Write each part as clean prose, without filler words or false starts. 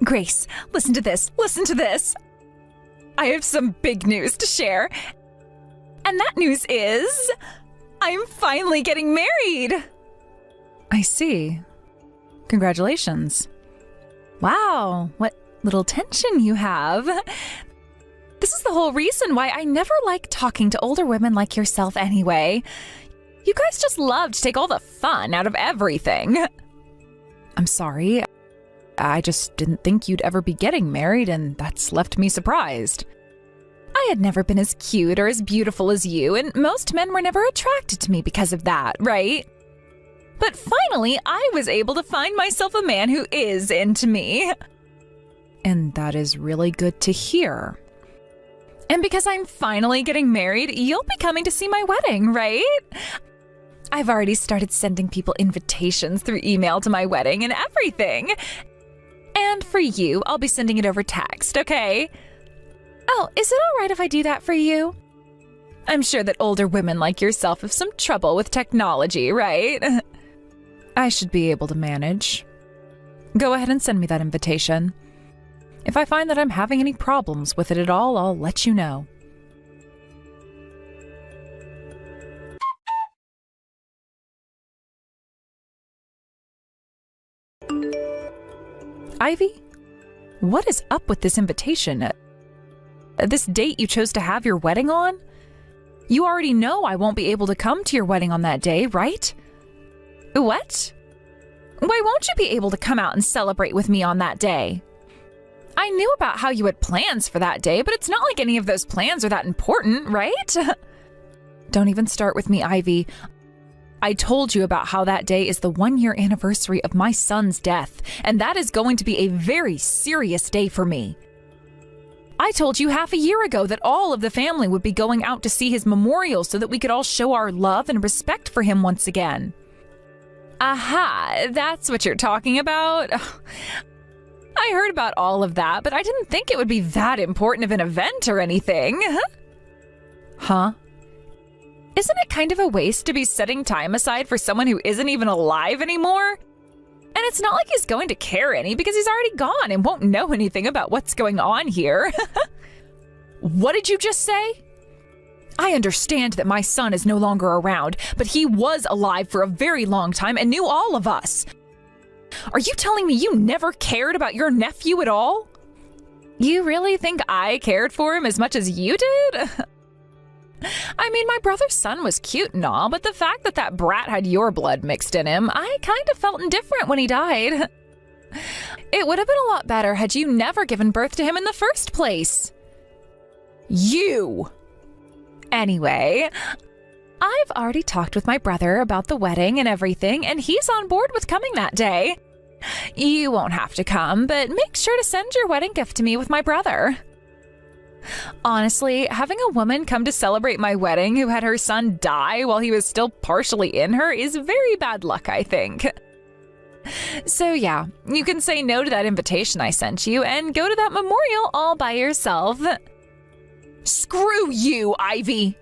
Grace, listen to this. Listen to this. I have some big news to share. And that news is, I'm finally getting married. I see. Congratulations. Wow, what little tension you have. This is the whole reason why I never like talking to older women like yourself anyway. You guys just love to take all the fun out of everything. I'm sorry. I just didn't think you'd ever be getting married, and that's left me surprised. I had never been as cute or as beautiful as you, and most men were never attracted to me because of that, right? But finally, I was able to find myself a man who is into me. And that is really good to hear. And because I'm finally getting married, you'll be coming to see my wedding, right? I've already started sending people invitations through email to my wedding and everything. And for you, I'll be sending it over text, okay? Oh, is it all right if I do that for you? I'm sure that older women like yourself have some trouble with technology, right? I should be able to manage. Go ahead and send me that invitation. If I find that I'm having any problems with it at all, I'll let you know. Ivy, what is up with this invitation? This date you chose to have your wedding on? You already know I won't be able to come to your wedding on that day, right? What? Why won't you be able to come out and celebrate with me on that day? I knew about how you had plans for that day, but it's not like any of those plans are that important, right? Don't even start with me, Ivy. I told you about how that day is the 1-year anniversary of my son's death, and that is going to be a very serious day for me. I told you half a year ago that all of the family would be going out to see his memorial so that we could all show our love and respect for him once again. Aha, that's what you're talking about? I heard about all of that, but I didn't think it would be that important of an event or anything. Huh? Isn't it kind of a waste to be setting time aside for someone who isn't even alive anymore? And it's not like he's going to care any because he's already gone and won't know anything about what's going on here. What did you just say? I understand that my son is no longer around, but he was alive for a very long time and knew all of us. Are you telling me you never cared about your nephew at all? You really think I cared for him as much as you did? I mean, my brother's son was cute and all, but the fact that that brat had your blood mixed in him, I kind of felt indifferent when he died. It would have been a lot better had you never given birth to him in the first place. You! Anyway, I've already talked with my brother about the wedding and everything, and he's on board with coming that day. You won't have to come, but make sure to send your wedding gift to me with my brother. Honestly, having a woman come to celebrate my wedding who had her son die while he was still partially in her is very bad luck, I think. So yeah, you can say no to that invitation I sent you and go to that memorial all by yourself. Screw you, Ivy!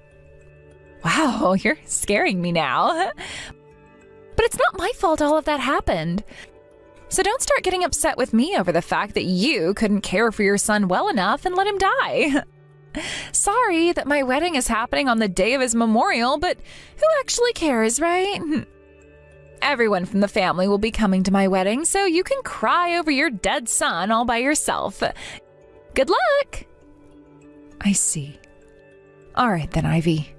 Wow, you're scaring me now. But it's not my fault all of that happened. So don't start getting upset with me over the fact that you couldn't care for your son well enough and let him die. Sorry that my wedding is happening on the day of his memorial, but who actually cares, right? Everyone from the family will be coming to my wedding, so you can cry over your dead son all by yourself. Good luck! I see. All right then, Ivy.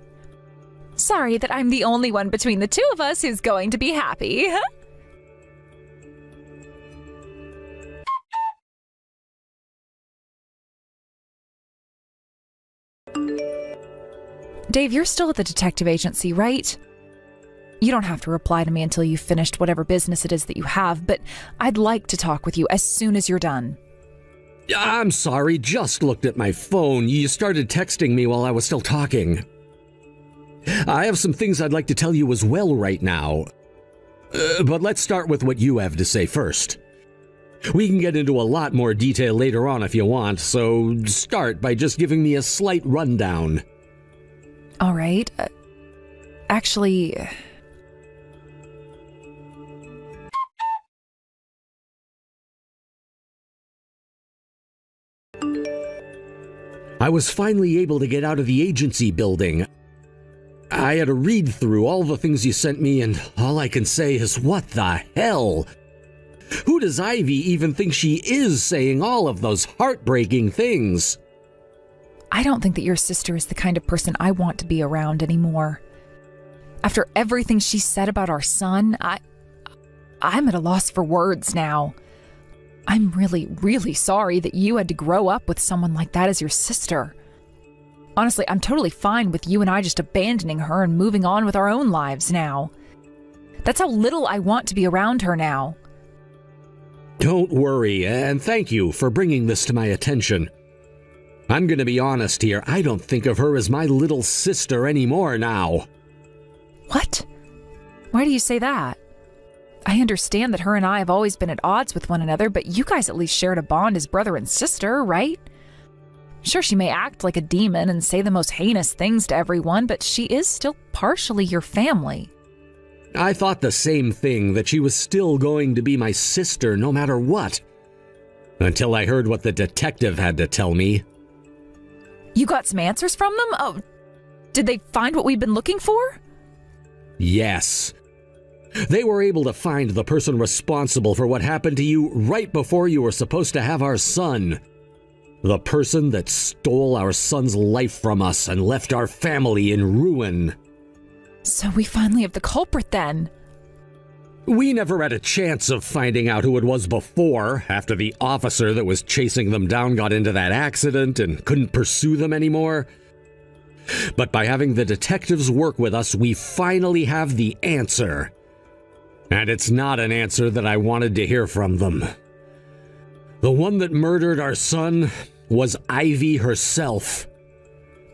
Sorry that I'm the only one between the two of us who's going to be happy. Dave, you're still at the detective agency, right? You don't have to reply to me until you've finished whatever business it is that you have, but I'd like to talk with you as soon as you're done. I'm sorry, just looked at my phone. You started texting me while I was still talking. I have some things I'd like to tell you as well right now. But let's start with what you have to say first. We can get into a lot more detail later on if you want, so start by just giving me a slight rundown. All right. Actually... I was finally able to get out of the agency building. I had to read through all the things you sent me, and all I can say is, what the hell? Who does Ivy even think she is, saying all of those heartbreaking things? I don't think that your sister is the kind of person I want to be around anymore. After everything she said about our son, I'm at a loss for words now. I'm really, really sorry that you had to grow up with someone like that as your sister. Honestly, I'm totally fine with you and I just abandoning her and moving on with our own lives now. That's how little I want to be around her now. Don't worry, and thank you for bringing this to my attention. I'm gonna be honest here, I don't think of her as my little sister anymore now. What? Why do you say that? I understand that her and I have always been at odds with one another, but you guys at least shared a bond as brother and sister, right? Sure, she may act like a demon and say the most heinous things to everyone, but she is still partially your family. I thought the same thing, that she was still going to be my sister no matter what. Until I heard what the detective had to tell me. You got some answers from them? Oh, did they find what we've been looking for? Yes. They were able to find the person responsible for what happened to you right before you were supposed to have our son. The person that stole our son's life from us and left our family in ruin. So we finally have the culprit then. We never had a chance of finding out who it was before, after the officer that was chasing them down got into that accident and couldn't pursue them anymore. But by having the detectives work with us, we finally have the answer. And it's not an answer that I wanted to hear from them. The one that murdered our son was Ivy herself.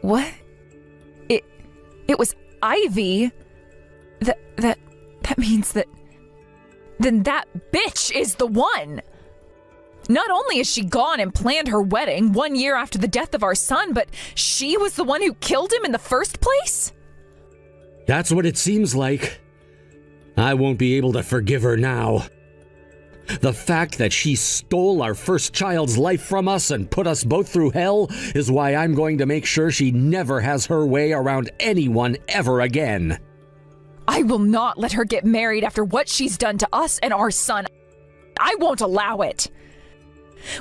What? It was Ivy? That means that... Then that bitch is the one! Not only has she gone and planned her wedding 1 year after the death of our son, but she was the one who killed him in the first place? That's what it seems like. I won't be able to forgive her now. The fact that she stole our first child's life from us and put us both through hell is why I'm going to make sure she never has her way around anyone ever again. I will not let her get married after what she's done to us and our son. I won't allow it.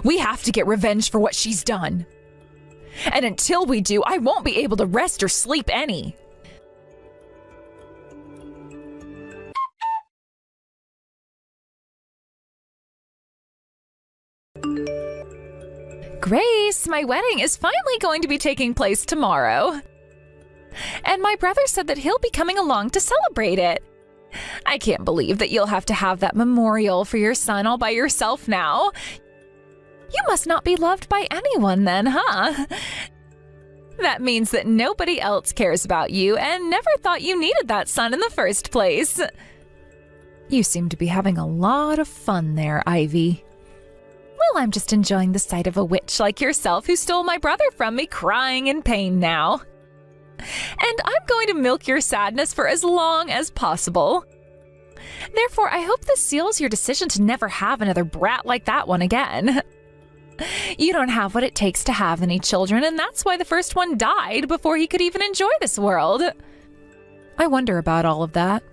We have to get revenge for what she's done. And until we do, I won't be able to rest or sleep any. Grace, my wedding is finally going to be taking place tomorrow. And my brother said that he'll be coming along to celebrate it. I can't believe that you'll have to have that memorial for your son all by yourself now. You must not be loved by anyone then, huh? That means that nobody else cares about you and never thought you needed that son in the first place. You seem to be having a lot of fun there, Ivy. Well, I'm just enjoying the sight of a witch like yourself who stole my brother from me crying in pain now. And I'm going to milk your sadness for as long as possible. Therefore, I hope this seals your decision to never have another brat like that one again. You don't have what it takes to have any children, and that's why the first one died before he could even enjoy this world. I wonder about all of that.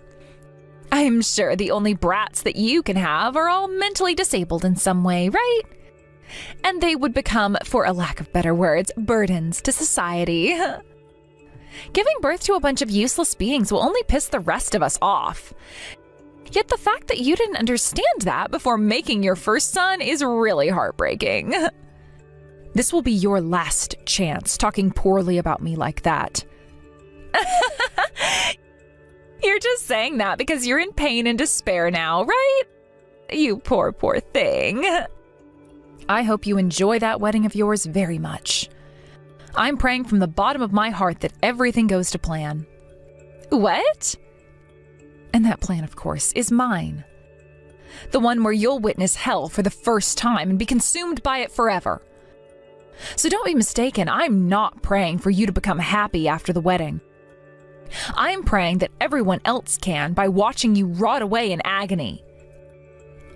I'm sure the only brats that you can have are all mentally disabled in some way, right? And they would become, for a lack of better words, burdens to society. Giving birth to a bunch of useless beings will only piss the rest of us off. Yet the fact that you didn't understand that before making your first son is really heartbreaking. This will be your last chance talking poorly about me like that. You're just saying that because you're in pain and despair now, right? You poor, poor thing. I hope you enjoy that wedding of yours very much. I'm praying from the bottom of my heart that everything goes to plan. What? And that plan, of course, is mine. The one where you'll witness hell for the first time and be consumed by it forever. So don't be mistaken, I'm not praying for you to become happy after the wedding. I'm praying that everyone else can by watching you rot away in agony.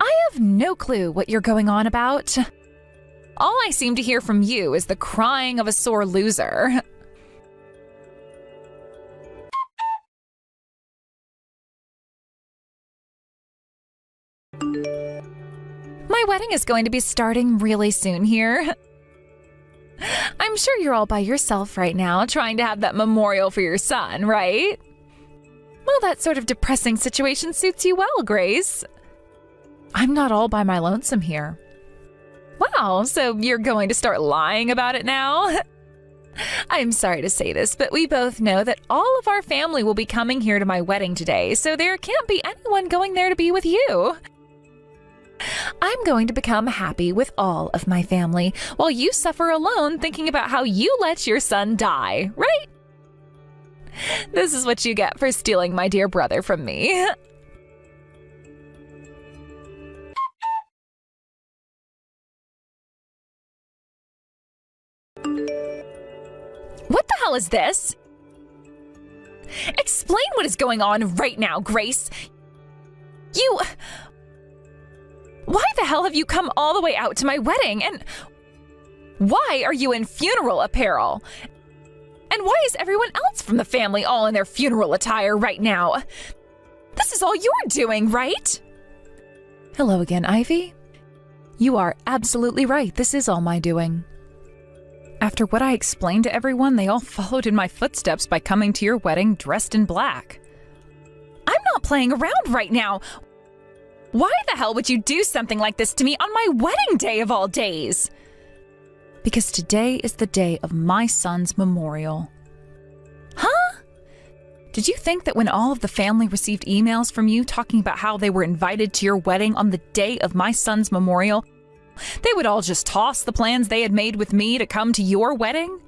I have no clue what you're going on about. All I seem to hear from you is the crying of a sore loser. My wedding is going to be starting really soon here. I'm sure you're all by yourself right now, trying to have that memorial for your son, right? Well, that sort of depressing situation suits you well, Grace. I'm not all by my lonesome here. Wow, so you're going to start lying about it now? I'm sorry to say this, but we both know that all of our family will be coming here to my wedding today, so there can't be anyone going there to be with you. I'm going to become happy with all of my family, while you suffer alone thinking about how you let your son die, right? This is what you get for stealing my dear brother from me. What the hell is this? Explain what is going on right now, Grace. Why the hell have you come all the way out to my wedding? And why are you in funeral apparel? And why is everyone else from the family all in their funeral attire right now? This is all you're doing, right? Hello again, Ivy. You are absolutely right. This is all my doing. After what I explained to everyone, they all followed in my footsteps by coming to your wedding dressed in black. I'm not playing around right now. Why the hell would you do something like this to me on my wedding day of all days? Because today is the day of my son's memorial. Huh? Did you think that when all of the family received emails from you talking about how they were invited to your wedding on the day of my son's memorial, they would all just toss the plans they had made with me to come to your wedding?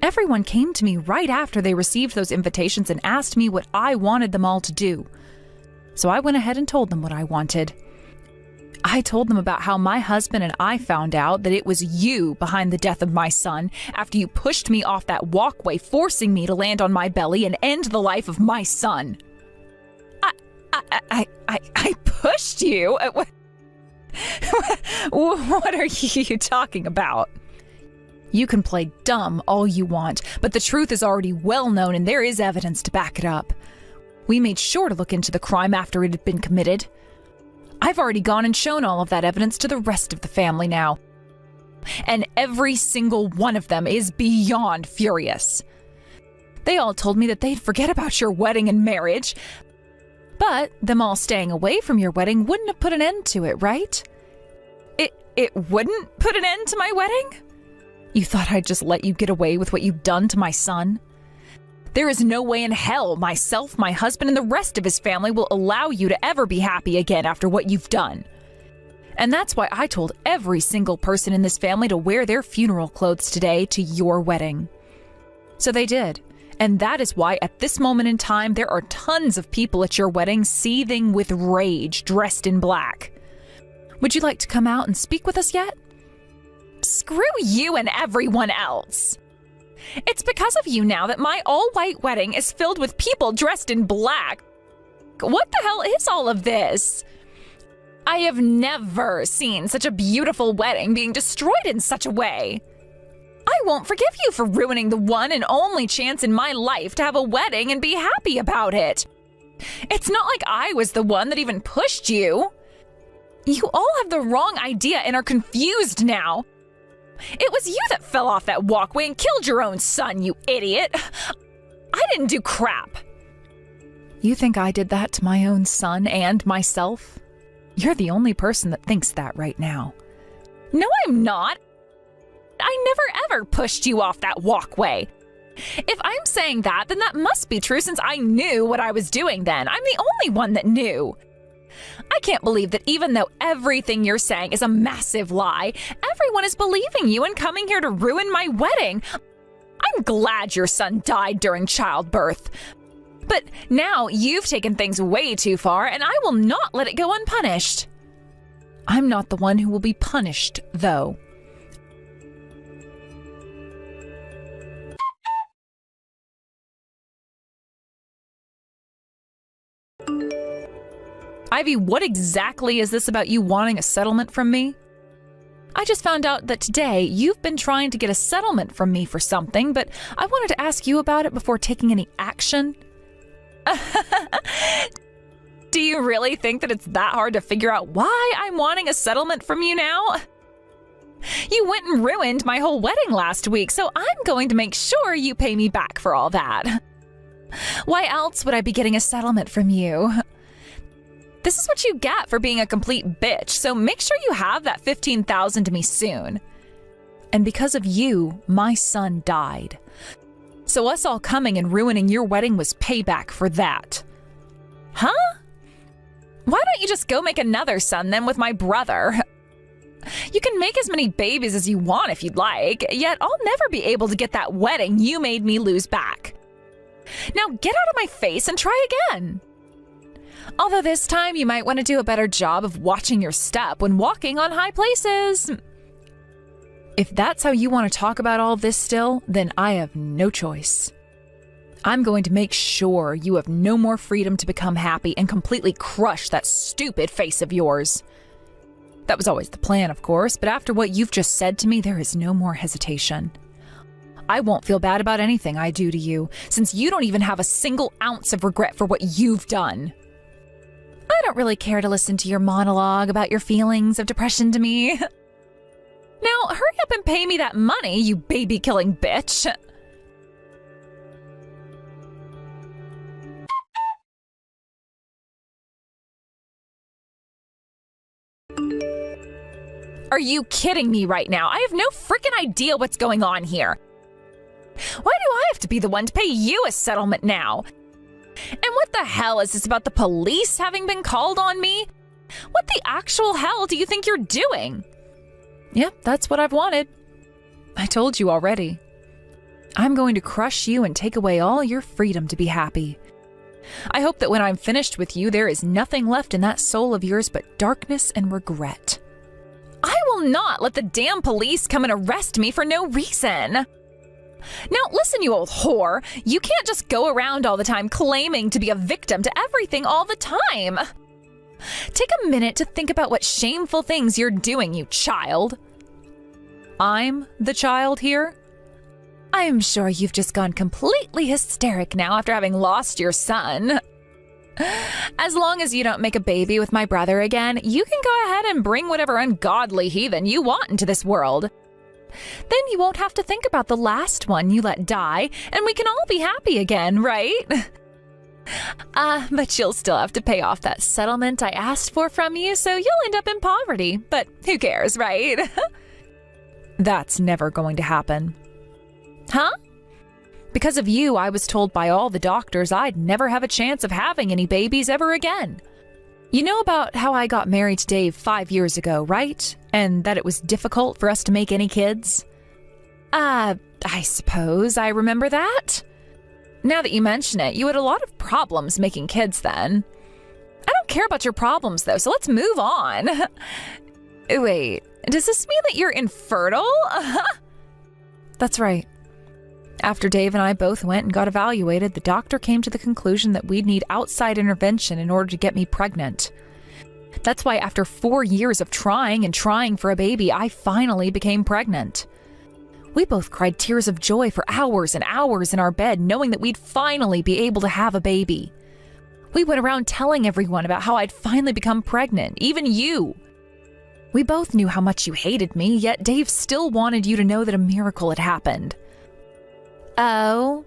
Everyone came to me right after they received those invitations and asked me what I wanted them all to do. So I went ahead and told them what I wanted. I told them about how my husband and I found out that it was you behind the death of my son after you pushed me off that walkway, forcing me to land on my belly and end the life of my son. I pushed you? What are you talking about? You can play dumb all you want, but the truth is already well known and there is evidence to back it up. We made sure to look into the crime after it had been committed. I've already gone and shown all of that evidence to the rest of the family now. And every single one of them is beyond furious. They all told me that they'd forget about your wedding and marriage. But them all staying away from your wedding wouldn't have put an end to it, right? It wouldn't put an end to my wedding? You thought I'd just let you get away with what you've done to my son? There is no way in hell myself, my husband, and the rest of his family will allow you to ever be happy again after what you've done. And that's why I told every single person in this family to wear their funeral clothes today to your wedding. So they did. And that is why at this moment in time, there are tons of people at your wedding seething with rage, dressed in black. Would you like to come out and speak with us yet? Screw you and everyone else. It's because of you now that my all-white wedding is filled with people dressed in black. What the hell is all of this? I have never seen such a beautiful wedding being destroyed in such a way. I won't forgive you for ruining the one and only chance in my life to have a wedding and be happy about it. It's not like I was the one that even pushed you. You all have the wrong idea and are confused now. It was you that fell off that walkway and killed your own son, you idiot. I didn't do crap. You think I did that to my own son and myself? You're the only person that thinks that right now. No, I'm not. I never ever pushed you off that walkway. If I'm saying that, then that must be true since I knew what I was doing then. I'm the only one that knew. I can't believe that even though everything you're saying is a massive lie, everyone is believing you and coming here to ruin my wedding. I'm glad your son died during childbirth. But now you've taken things way too far, and I will not let it go unpunished. I'm not the one who will be punished, though. Ivy, what exactly is this about you wanting a settlement from me? I just found out that today you've been trying to get a settlement from me for something, but I wanted to ask you about it before taking any action. Do you really think that it's that hard to figure out why I'm wanting a settlement from you now? You went and ruined my whole wedding last week, so I'm going to make sure you pay me back for all that. Why else would I be getting a settlement from you? This is what you get for being a complete bitch, so make sure you have that $15,000 to me soon. And because of you, my son died. So us all coming and ruining your wedding was payback for that. Huh? Why don't you just go make another son then with my brother? You can make as many babies as you want if you'd like, yet I'll never be able to get that wedding you made me lose back. Now get out of my face and try again. Although this time you might want to do a better job of watching your step when walking on high places. If that's how you want to talk about all this still, then I have no choice. I'm going to make sure you have no more freedom to become happy and completely crush that stupid face of yours. That was always the plan, of course, but after what you've just said to me, there is no more hesitation. I won't feel bad about anything I do to you, since you don't even have a single ounce of regret for what you've done. I don't really care to listen to your monologue about your feelings of depression to me. Now, hurry up and pay me that money, you baby-killing bitch. Are you kidding me right now? I have no freaking idea what's going on here. Why do I have to be the one to pay you a settlement now? And what the hell is this about the police having been called on me? What the actual hell do you think you're doing? Yep, that's what I've wanted. I told you already. I'm going to crush you and take away all your freedom to be happy. I hope that when I'm finished with you, there is nothing left in that soul of yours but darkness and regret. I will not let the damn police come and arrest me for no reason. Now listen, you old whore, you can't just go around all the time claiming to be a victim to everything all the time. Take a minute to think about what shameful things you're doing, you child. I'm the child here? I am sure you've just gone completely hysteric now after having lost your son. As long as you don't make a baby with my brother again, you can go ahead and bring whatever ungodly heathen you want into this world. Then you won't have to think about the last one you let die, and we can all be happy again, right? But you'll still have to pay off that settlement I asked for from you, so you'll end up in poverty. But who cares, right? That's never going to happen. Huh? Because of you, I was told by all the doctors I'd never have a chance of having any babies ever again. You know about how I got married to Dave 5 years ago, right? And that it was difficult for us to make any kids? I suppose I remember that. Now that you mention it, you had a lot of problems making kids then. I don't care about your problems, though, so let's move on. Wait, does this mean that you're infertile? That's right. After Dave and I both went and got evaluated, the doctor came to the conclusion that we'd need outside intervention in order to get me pregnant. That's why after 4 years of trying and trying for a baby, I finally became pregnant. We both cried tears of joy for hours and hours in our bed, knowing that we'd finally be able to have a baby. We went around telling everyone about how I'd finally become pregnant, even you. We both knew how much you hated me, yet Dave still wanted you to know that a miracle had happened. Oh,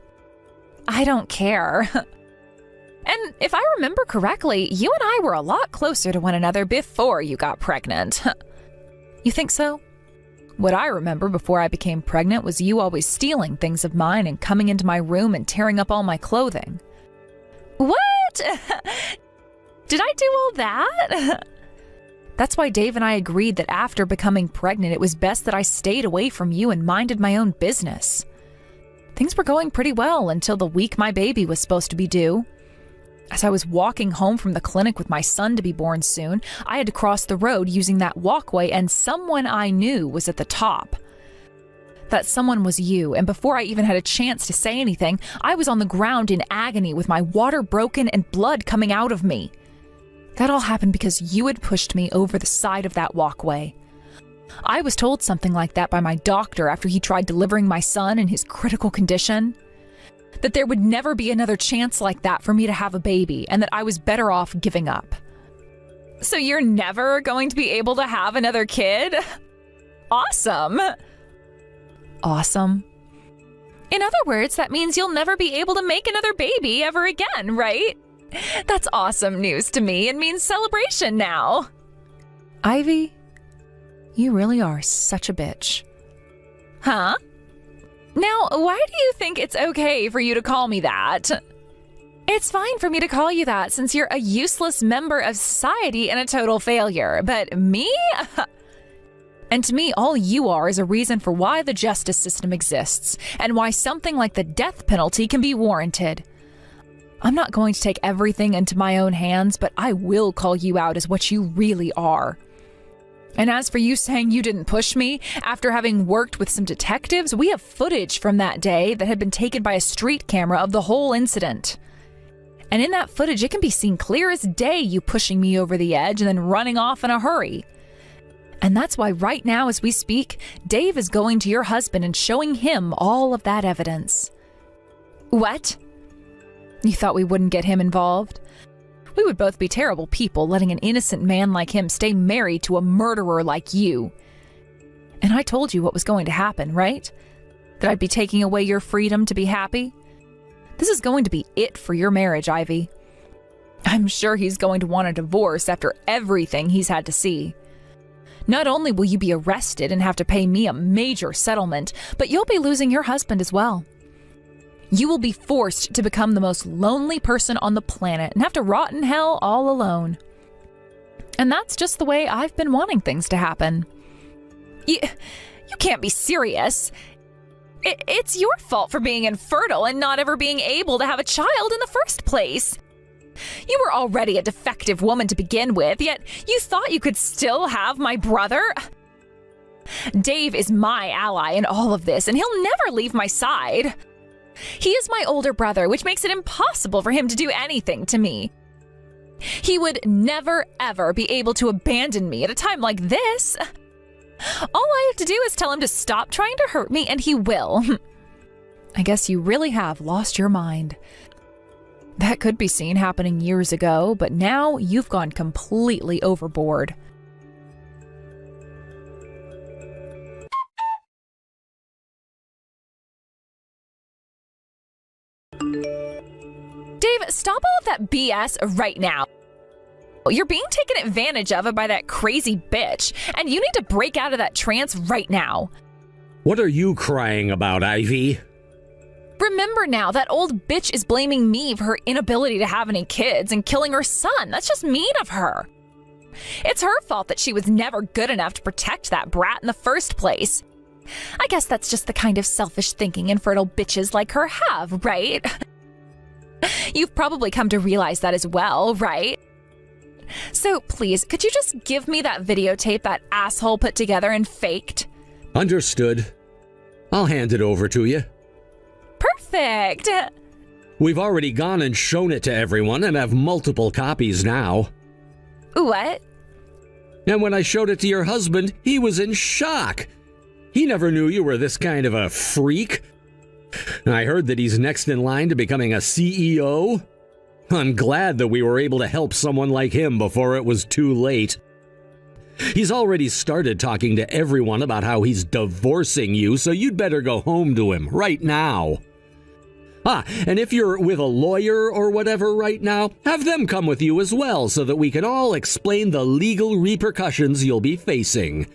I don't care. And if I remember correctly, you and I were a lot closer to one another before you got pregnant. You think so? What I remember before I became pregnant was you always stealing things of mine and coming into my room and tearing up all my clothing. What? Did I do all that? That's why Dave and I agreed that after becoming pregnant, it was best that I stayed away from you and minded my own business. Things were going pretty well until the week my baby was supposed to be due. As I was walking home from the clinic with my son to be born soon, I had to cross the road using that walkway, and someone I knew was at the top. That someone was you, and before I even had a chance to say anything, I was on the ground in agony with my water broken and blood coming out of me. That all happened because you had pushed me over the side of that walkway. I was told something like that by my doctor after he tried delivering my son in his critical condition. That there would never be another chance like that for me to have a baby, and that I was better off giving up. So you're never going to be able to have another kid? Awesome. Awesome. In other words, that means you'll never be able to make another baby ever again, right? That's awesome news to me and means celebration now. Ivy, you really are such a bitch. Huh? Now, why do you think it's okay for you to call me that? It's fine for me to call you that since you're a useless member of society and a total failure. But me? And to me, all you are is a reason for why the justice system exists and why something like the death penalty can be warranted. I'm not going to take everything into my own hands, but I will call you out as what you really are. And as for you saying you didn't push me, after having worked with some detectives, we have footage from that day that had been taken by a street camera of the whole incident. And in that footage, it can be seen clear as day you pushing me over the edge and then running off in a hurry. And that's why right now as we speak, Dave is going to your husband and showing him all of that evidence. What? You thought we wouldn't get him involved? We would both be terrible people letting an innocent man like him stay married to a murderer like you. And I told you what was going to happen, right? That I'd be taking away your freedom to be happy? This is going to be it for your marriage, Ivy. I'm sure he's going to want a divorce after everything he's had to see. Not only will you be arrested and have to pay me a major settlement, but you'll be losing your husband as well. You will be forced to become the most lonely person on the planet and have to rot in hell all alone. And that's just the way I've been wanting things to happen. You can't be serious. It's your fault for being infertile and not ever being able to have a child in the first place. You were already a defective woman to begin with, yet you thought you could still have my brother? Dave is my ally in all of this, and he'll never leave my side. He is my older brother, which makes it impossible for him to do anything to me. He would never, ever be able to abandon me at a time like this. All I have to do is tell him to stop trying to hurt me, and he will. I guess you really have lost your mind. That could be seen happening years ago, but now you've gone completely overboard. Dave, stop all of that BS right now. You're being taken advantage of by that crazy bitch, and you need to break out of that trance right now. What are you crying about, Ivy? Remember now, that old bitch is blaming me for her inability to have any kids and killing her son. That's just mean of her. It's her fault that she was never good enough to protect that brat in the first place. I guess that's just the kind of selfish thinking infertile bitches like her have, right? You've probably come to realize that as well, right? So please, could you just give me that videotape that asshole put together and faked? Understood. I'll hand it over to you. Perfect! We've already gone and shown it to everyone and have multiple copies now. What? And when I showed it to your husband, he was in shock. He never knew you were this kind of a freak. I heard that he's next in line to becoming a CEO. I'm glad that we were able to help someone like him before it was too late. He's already started talking to everyone about how he's divorcing you, so you'd better go home to him right now. And if you're with a lawyer or whatever right now, have them come with you as well so that we can all explain the legal repercussions you'll be facing.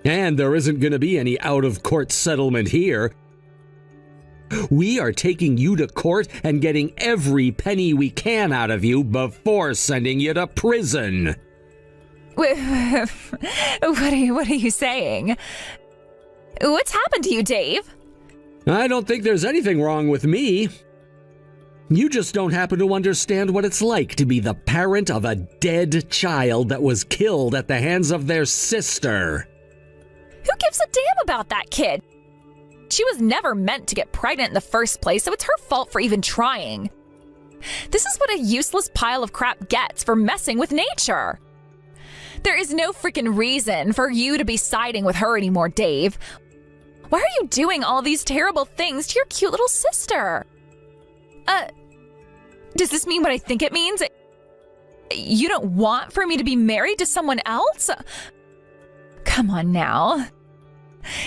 And there isn't going to be any out-of-court settlement here. We are taking you to court and getting every penny we can out of you before sending you to prison. What are you saying? What's happened to you, Dave? I don't think there's anything wrong with me. You just don't happen to understand what it's like to be the parent of a dead child that was killed at the hands of their sister. Who gives a damn about that kid? She was never meant to get pregnant in the first place, so it's her fault for even trying. This is what a useless pile of crap gets for messing with nature. There is no freaking reason for you to be siding with her anymore, Dave. Why are you doing all these terrible things to your cute little sister? Does this mean what I think it means? You don't want for me to be married to someone else? Come on now.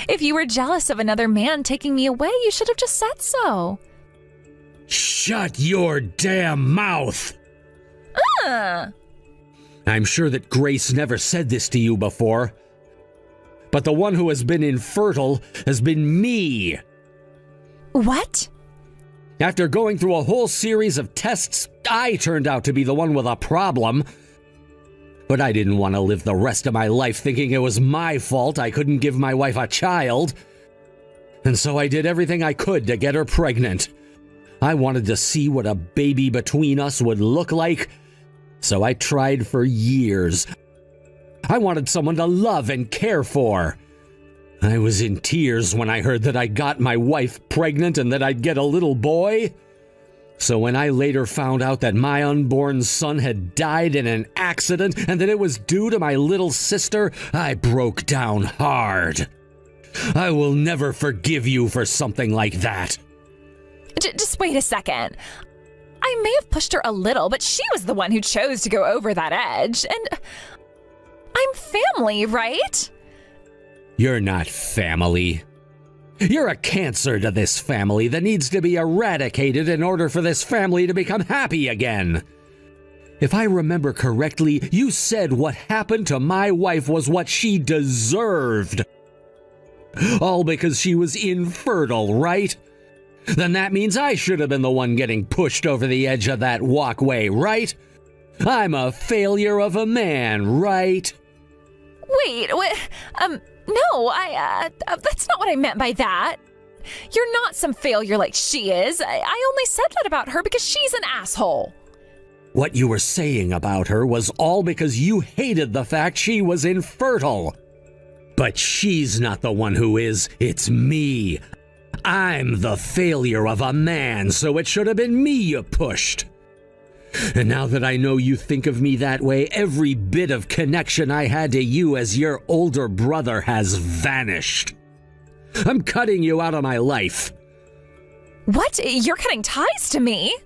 If you were jealous of another man taking me away, you should have just said so. Shut your damn mouth! I'm sure that Grace never said this to you before, but the one who has been infertile has been me. What? After going through a whole series of tests, I turned out to be the one with a problem. But I didn't want to live the rest of my life thinking it was my fault I couldn't give my wife a child. And so I did everything I could to get her pregnant. I wanted to see what a baby between us would look like, so I tried for years. I wanted someone to love and care for. I was in tears when I heard that I got my wife pregnant and that I'd get a little boy. So when I later found out that my unborn son had died in an accident and that it was due to my little sister, I broke down hard. I will never forgive you for something like that. Just wait a second. I may have pushed her a little, but she was the one who chose to go over that edge. And I'm family, right? You're not family. You're a cancer to this family that needs to be eradicated in order for this family to become happy again. If I remember correctly, you said what happened to my wife was what she deserved. All because she was infertile, right? Then that means I should have been the one getting pushed over the edge of that walkway, right? I'm a failure of a man, right? Wait, no, that's not what I meant by that. You're not some failure like she is. I only said that about her because she's an asshole. What you were saying about her was all because you hated the fact she was infertile. But she's not the one who is, it's me. I'm the failure of a man, so it should have been me you pushed. And now that I know you think of me that way, every bit of connection I had to you as your older brother has vanished. I'm cutting you out of my life. What? You're cutting ties to me?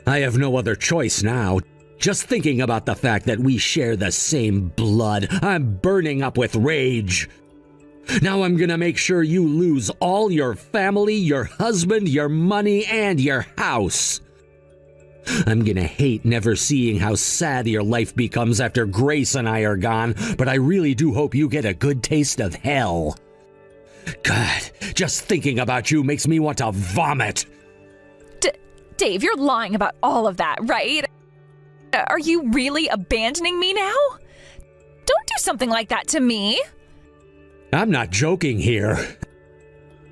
I have no other choice now. Just thinking about the fact that we share the same blood, I'm burning up with rage. Now I'm gonna make sure you lose all your family, your husband, your money, and your house. I'm gonna hate never seeing how sad your life becomes after Grace and I are gone, but I really do hope you get a good taste of hell. God, just thinking about you makes me want to vomit. Dave, you're lying about all of that, right? Are you really abandoning me now? Don't do something like that to me. I'm not joking here.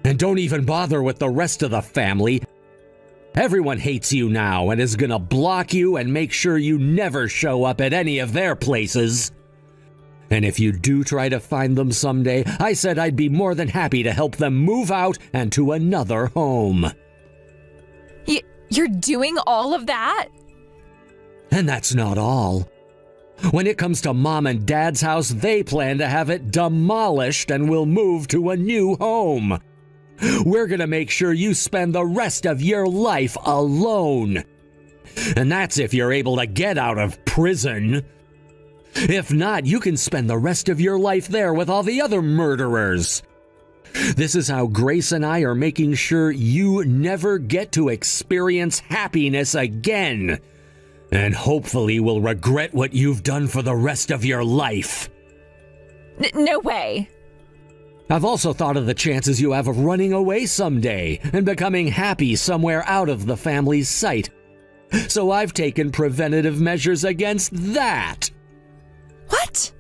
And don't even bother with the rest of the family. Everyone hates you now and is gonna block you and make sure you never show up at any of their places. And if you do try to find them someday, I said I'd be more than happy to help them move out and to another home. You're doing all of that? And that's not all. When it comes to Mom and Dad's house, they plan to have it demolished and will move to a new home. We're gonna make sure you spend the rest of your life alone. And that's if you're able to get out of prison. If not, you can spend the rest of your life there with all the other murderers. This is how Grace and I are making sure you never get to experience happiness again. And hopefully will regret what you've done for the rest of your life. No way. I've also thought of the chances you have of running away someday and becoming happy somewhere out of the family's sight. So I've taken preventative measures against that. What?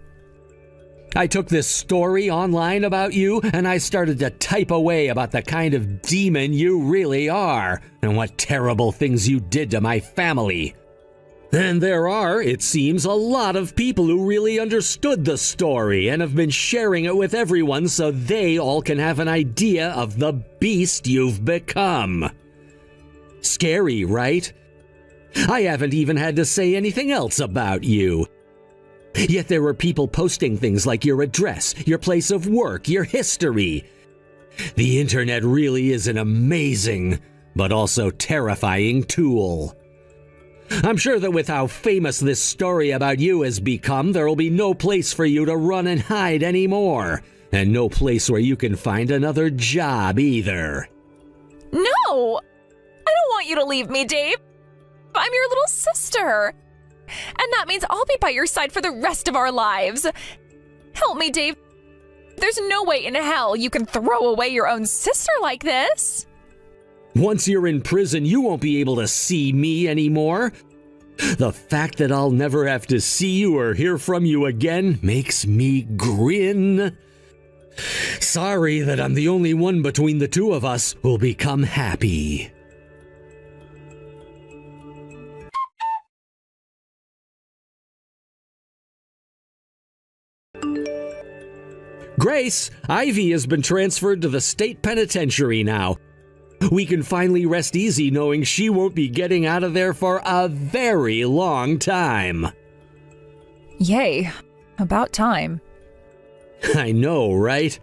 I took this story online about you and I started to type away about the kind of demon you really are and what terrible things you did to my family. And there are, it seems, a lot of people who really understood the story and have been sharing it with everyone so they all can have an idea of the beast you've become. Scary, right? I haven't even had to say anything else about you. Yet there were people posting things like your address, your place of work, your history. The internet really is an amazing, but also terrifying tool. I'm sure that with how famous this story about you has become, there will be no place for you to run and hide anymore, and no place where you can find another job either. No! I don't want you to leave me, Dave. I'm your little sister. And that means I'll be by your side for the rest of our lives. Help me, Dave. There's no way in hell you can throw away your own sister like this. Once you're in prison, you won't be able to see me anymore. The fact that I'll never have to see you or hear from you again makes me grin. Sorry that I'm the only one between the two of us who'll become happy. Grace, Ivy has been transferred to the state penitentiary now. We can finally rest easy knowing she won't be getting out of there for a very long time. Yay. About time. I know, right?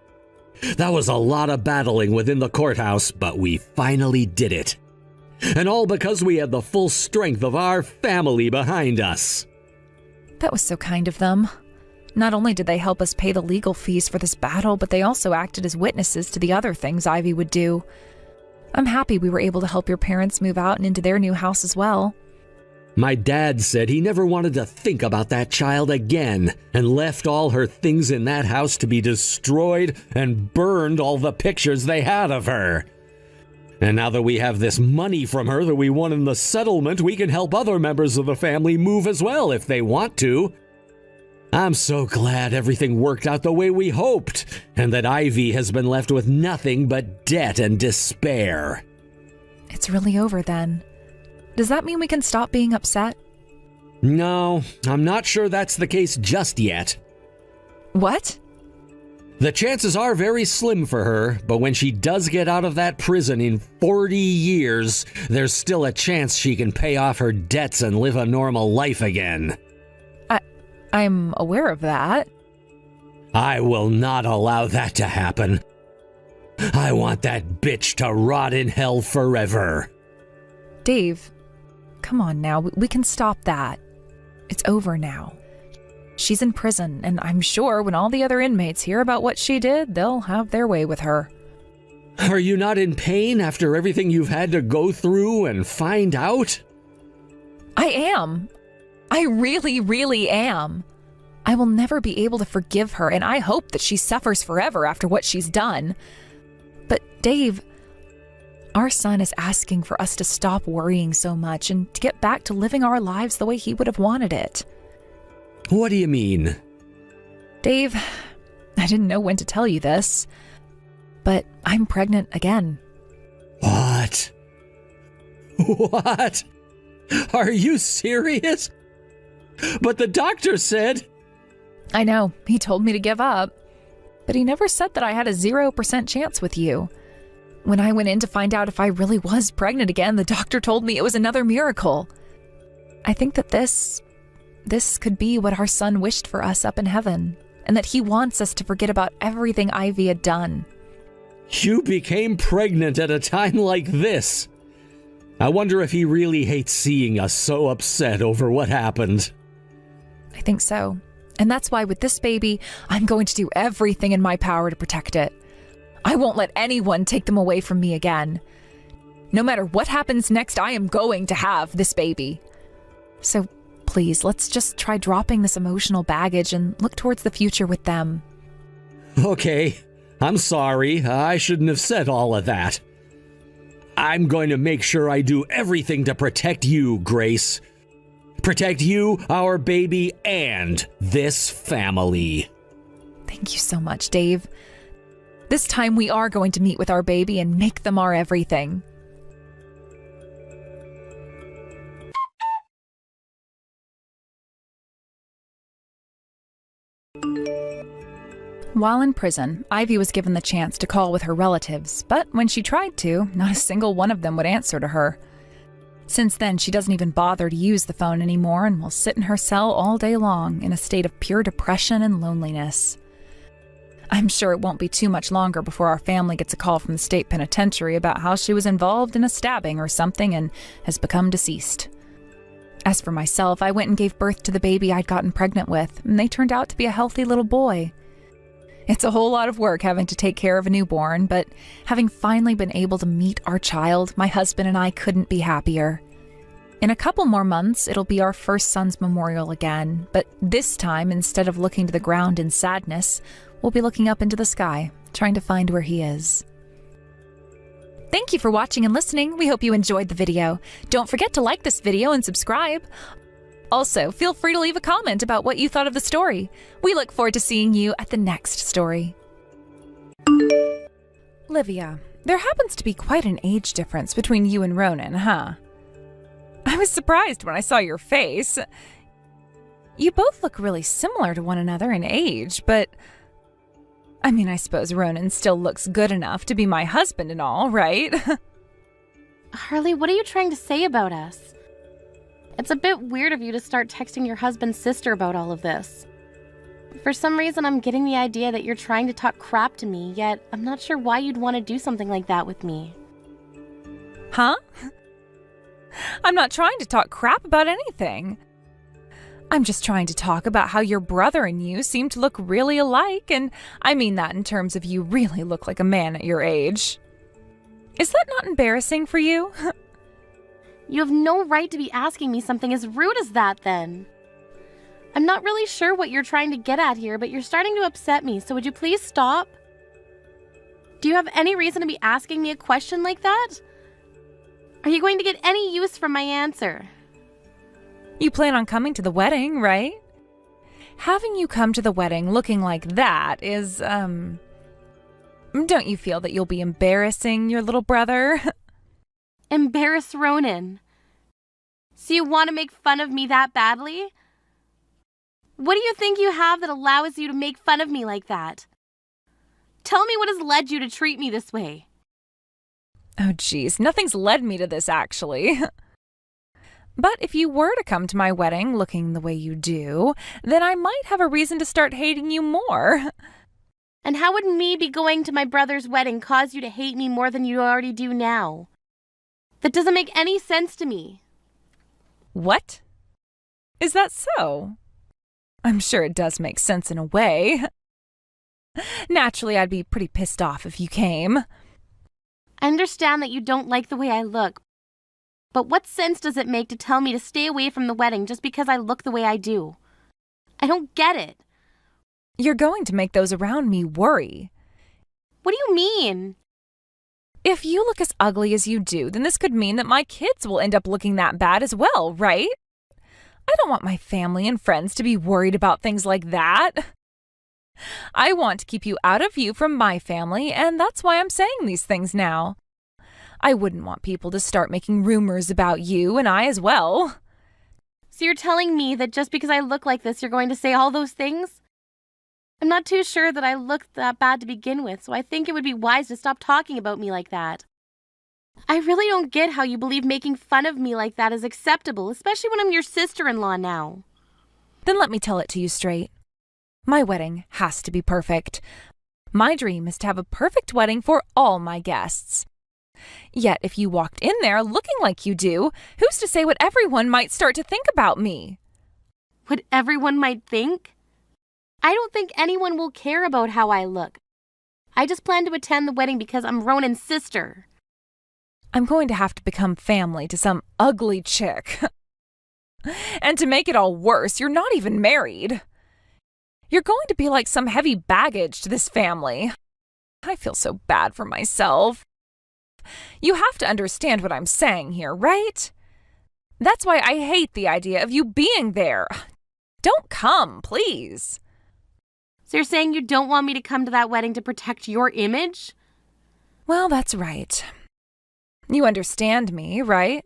That was a lot of battling within the courthouse, but we finally did it. And all because we had the full strength of our family behind us. That was so kind of them. Not only did they help us pay the legal fees for this battle, but they also acted as witnesses to the other things Ivy would do. I'm happy we were able to help your parents move out and into their new house as well. My dad said he never wanted to think about that child again and left all her things in that house to be destroyed and burned all the pictures they had of her. And now that we have this money from her that we won in the settlement, we can help other members of the family move as well if they want to. I'm so glad everything worked out the way we hoped, and that Ivy has been left with nothing but debt and despair. It's really over then. Does that mean we can stop being upset? No, I'm not sure that's the case just yet. What? The chances are very slim for her, but when she does get out of that prison in 40 years, there's still a chance she can pay off her debts and live a normal life again. I'm aware of that. I will not allow that to happen. I want that bitch to rot in hell forever. Dave, come on now. We can stop that. It's over now. She's in prison, and I'm sure when all the other inmates hear about what she did, they'll have their way with her. Are you not in pain after everything you've had to go through and find out? I am. I really, really am. I will never be able to forgive her, and I hope that she suffers forever after what she's done. But Dave, our son is asking for us to stop worrying so much and to get back to living our lives the way he would have wanted it. What do you mean? Dave, I didn't know when to tell you this, but I'm pregnant again. What? What? Are you serious? But the doctor said... I know, he told me to give up, but he never said that I had a 0% chance with you. When I went in to find out if I really was pregnant again, the doctor told me it was another miracle. I think that this could be what our son wished for us up in heaven, and that he wants us to forget about everything Ivy had done. You became pregnant at a time like this. I wonder if he really hates seeing us so upset over what happened. I think so. And that's why with this baby, I'm going to do everything in my power to protect it. I won't let anyone take them away from me again. No matter what happens next, I am going to have this baby. So please, let's just try dropping this emotional baggage and look towards the future with them. Okay, I'm sorry. I shouldn't have said all of that. I'm going to make sure I do everything to protect you, Grace. Protect you, our baby, and this family. Thank you so much, Dave. This time we are going to meet with our baby and make them our everything. While in prison, Ivy was given the chance to call with her relatives, but when she tried to, not a single one of them would answer to her. Since then, she doesn't even bother to use the phone anymore and will sit in her cell all day long in a state of pure depression and loneliness. I'm sure it won't be too much longer before our family gets a call from the state penitentiary about how she was involved in a stabbing or something and has become deceased. As for myself, I went and gave birth to the baby I'd gotten pregnant with, and they turned out to be a healthy little boy. It's a whole lot of work having to take care of a newborn, but having finally been able to meet our child, my husband and I couldn't be happier. In a couple more months, it'll be our first son's memorial again, but this time, instead of looking to the ground in sadness, we'll be looking up into the sky, trying to find where he is. Thank you for watching and listening. We hope you enjoyed the video. Don't forget to like this video and subscribe. Also, feel free to leave a comment about what you thought of the story. We look forward to seeing you at the next story. Livia, there happens to be quite an age difference between you and Ronan, huh? I was surprised when I saw your face. You both look really similar to one another in age, but I suppose Ronan still looks good enough to be my husband and all, right? Harley, what are you trying to say about us? It's a bit weird of you to start texting your husband's sister about all of this. For some reason, I'm getting the idea that you're trying to talk crap to me, yet I'm not sure why you'd want to do something like that with me. Huh? I'm not trying to talk crap about anything. I'm just trying to talk about how your brother and you seem to look really alike, and I mean that in terms of you really look like a man at your age. Is that not embarrassing for you? You have no right to be asking me something as rude as that, then. I'm not really sure what you're trying to get at here, but you're starting to upset me, so would you please stop? Do you have any reason to be asking me a question like that? Are you going to get any use from my answer? You plan on coming to the wedding, right? Having you come to the wedding looking like that is, don't you feel that you'll be embarrassing your little brother? Embarrass Ronan. So you want to make fun of me that badly? What do you think you have that allows you to make fun of me like that? Tell me what has led you to treat me this way. Oh geez, nothing's led me to this actually. But if you were to come to my wedding looking the way you do, then I might have a reason to start hating you more. And how would me be going to my brother's wedding cause you to hate me more than you already do now? That doesn't make any sense to me. What? Is that so? I'm sure it does make sense in a way. Naturally, I'd be pretty pissed off if you came. I understand that you don't like the way I look, but what sense does it make to tell me to stay away from the wedding just because I look the way I do? I don't get it. You're going to make those around me worry. What do you mean? If you look as ugly as you do, then this could mean that my kids will end up looking that bad as well, right? I don't want my family and friends to be worried about things like that. I want to keep you out of view from my family, and that's why I'm saying these things now. I wouldn't want people to start making rumors about you and I as well. So you're telling me that just because I look like this, you're going to say all those things? I'm not too sure that I look that bad to begin with, so I think it would be wise to stop talking about me like that. I really don't get how you believe making fun of me like that is acceptable, especially when I'm your sister-in-law now. Then let me tell it to you straight. My wedding has to be perfect. My dream is to have a perfect wedding for all my guests. Yet if you walked in there looking like you do, who's to say what everyone might start to think about me? What everyone might think? I don't think anyone will care about how I look. I just plan to attend the wedding because I'm Ronan's sister. I'm going to have to become family to some ugly chick. And to make it all worse, you're not even married. You're going to be like some heavy baggage to this family. I feel so bad for myself. You have to understand what I'm saying here, right? That's why I hate the idea of you being there. Don't come, please. So you're saying you don't want me to come to that wedding to protect your image? Well, that's right. You understand me, right?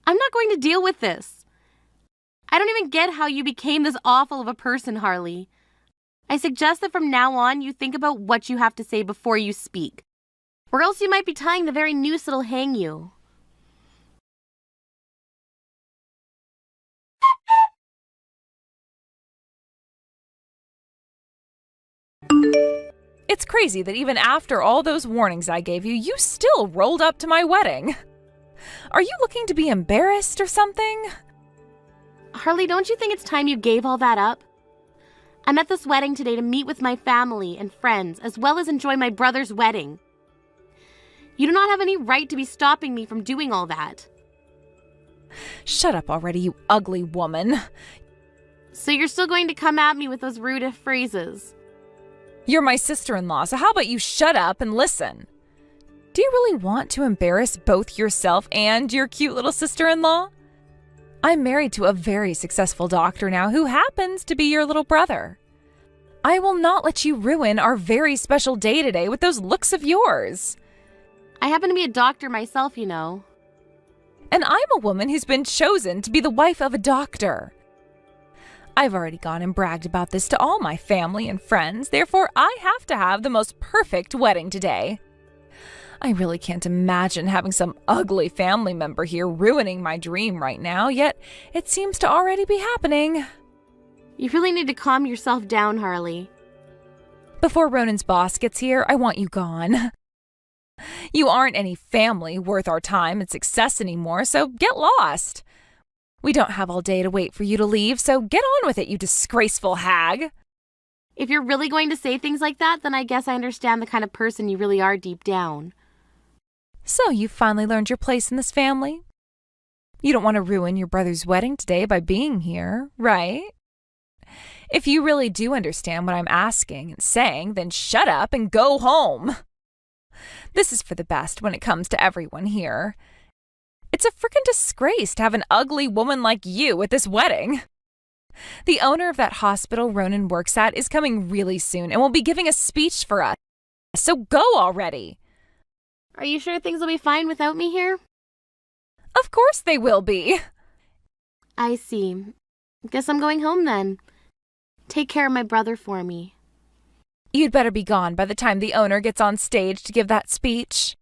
I'm not going to deal with this. I don't even get how you became this awful of a person, Harley. I suggest that from now on you think about what you have to say before you speak, or else you might be tying the very noose that'll hang you. It's crazy that even after all those warnings I gave you, you still rolled up to my wedding. Are you looking to be embarrassed or something? Harley, don't you think it's time you gave all that up? I'm at this wedding today to meet with my family and friends, as well as enjoy my brother's wedding. You do not have any right to be stopping me from doing all that. Shut up already, you ugly woman. So you're still going to come at me with those rude phrases? You're my sister-in-law, so how about you shut up and listen? Do you really want to embarrass both yourself and your cute little sister-in-law? I'm married to a very successful doctor now who happens to be your little brother. I will not let you ruin our very special day today with those looks of yours. I happen to be a doctor myself, you know. And I'm a woman who's been chosen to be the wife of a doctor. I've already gone and bragged about this to all my family and friends, therefore I have to have the most perfect wedding today. I really can't imagine having some ugly family member here ruining my dream right now, yet it seems to already be happening. You really need to calm yourself down, Harley. Before Ronan's boss gets here, I want you gone. You aren't any family worth our time and success anymore, so get lost. We don't have all day to wait for you to leave, so get on with it, you disgraceful hag. If you're really going to say things like that, then I guess I understand the kind of person you really are deep down. So you finally learned your place in this family? You don't want to ruin your brother's wedding today by being here, right? If you really do understand what I'm asking and saying, then shut up and go home. This is for the best when it comes to everyone here. It's a frickin' disgrace to have an ugly woman like you at this wedding. The owner of that hospital Ronan works at is coming really soon and will be giving a speech for us. So go already. Are you sure things will be fine without me here? Of course they will be. I see. Guess I'm going home then. Take care of my brother for me. You'd better be gone by the time the owner gets on stage to give that speech.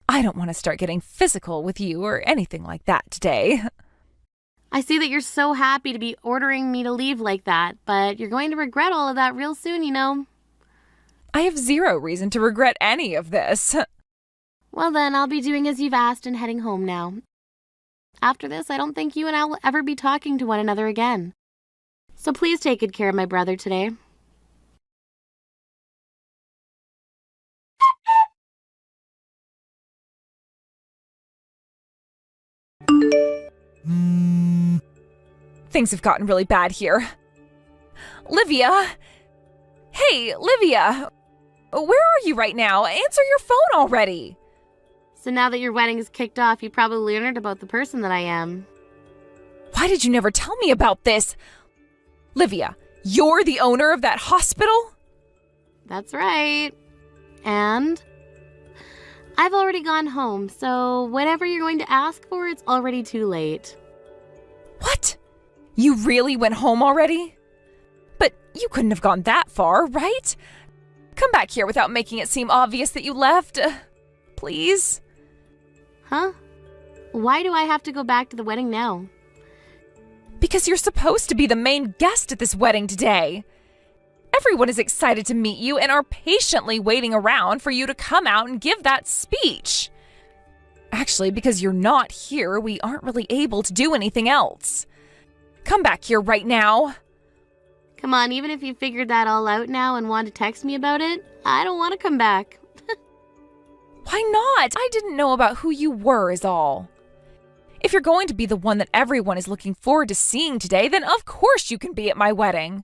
I don't want to start getting physical with you or anything like that today. I see that you're so happy to be ordering me to leave like that, but you're going to regret all of that real soon, you know. I have zero reason to regret any of this. Well then, I'll be doing as you've asked and heading home now. After this, I don't think you and I will ever be talking to one another again. So please take good care of my brother today. Things have gotten really bad here. Livia! Hey, Livia! Where are you right now? Answer your phone already! So now that your wedding is kicked off, you probably learned about the person that I am. Why did you never tell me about this? Livia, you're the owner of that hospital? That's right. And I've already gone home, so whatever you're going to ask for, it's already too late. What? You really went home already? But you couldn't have gone that far, right? Come back here without making it seem obvious that you left. Please? Huh? Why do I have to go back to the wedding now? Because you're supposed to be the main guest at this wedding today. Everyone is excited to meet you and are patiently waiting around for you to come out and give that speech. Actually, because you're not here, we aren't really able to do anything else. Come back here right now. Come on, even if you figured that all out now and want to text me about it, I don't want to come back. Why not? I didn't know about who you were is all. If you're going to be the one that everyone is looking forward to seeing today, then of course you can be at my wedding.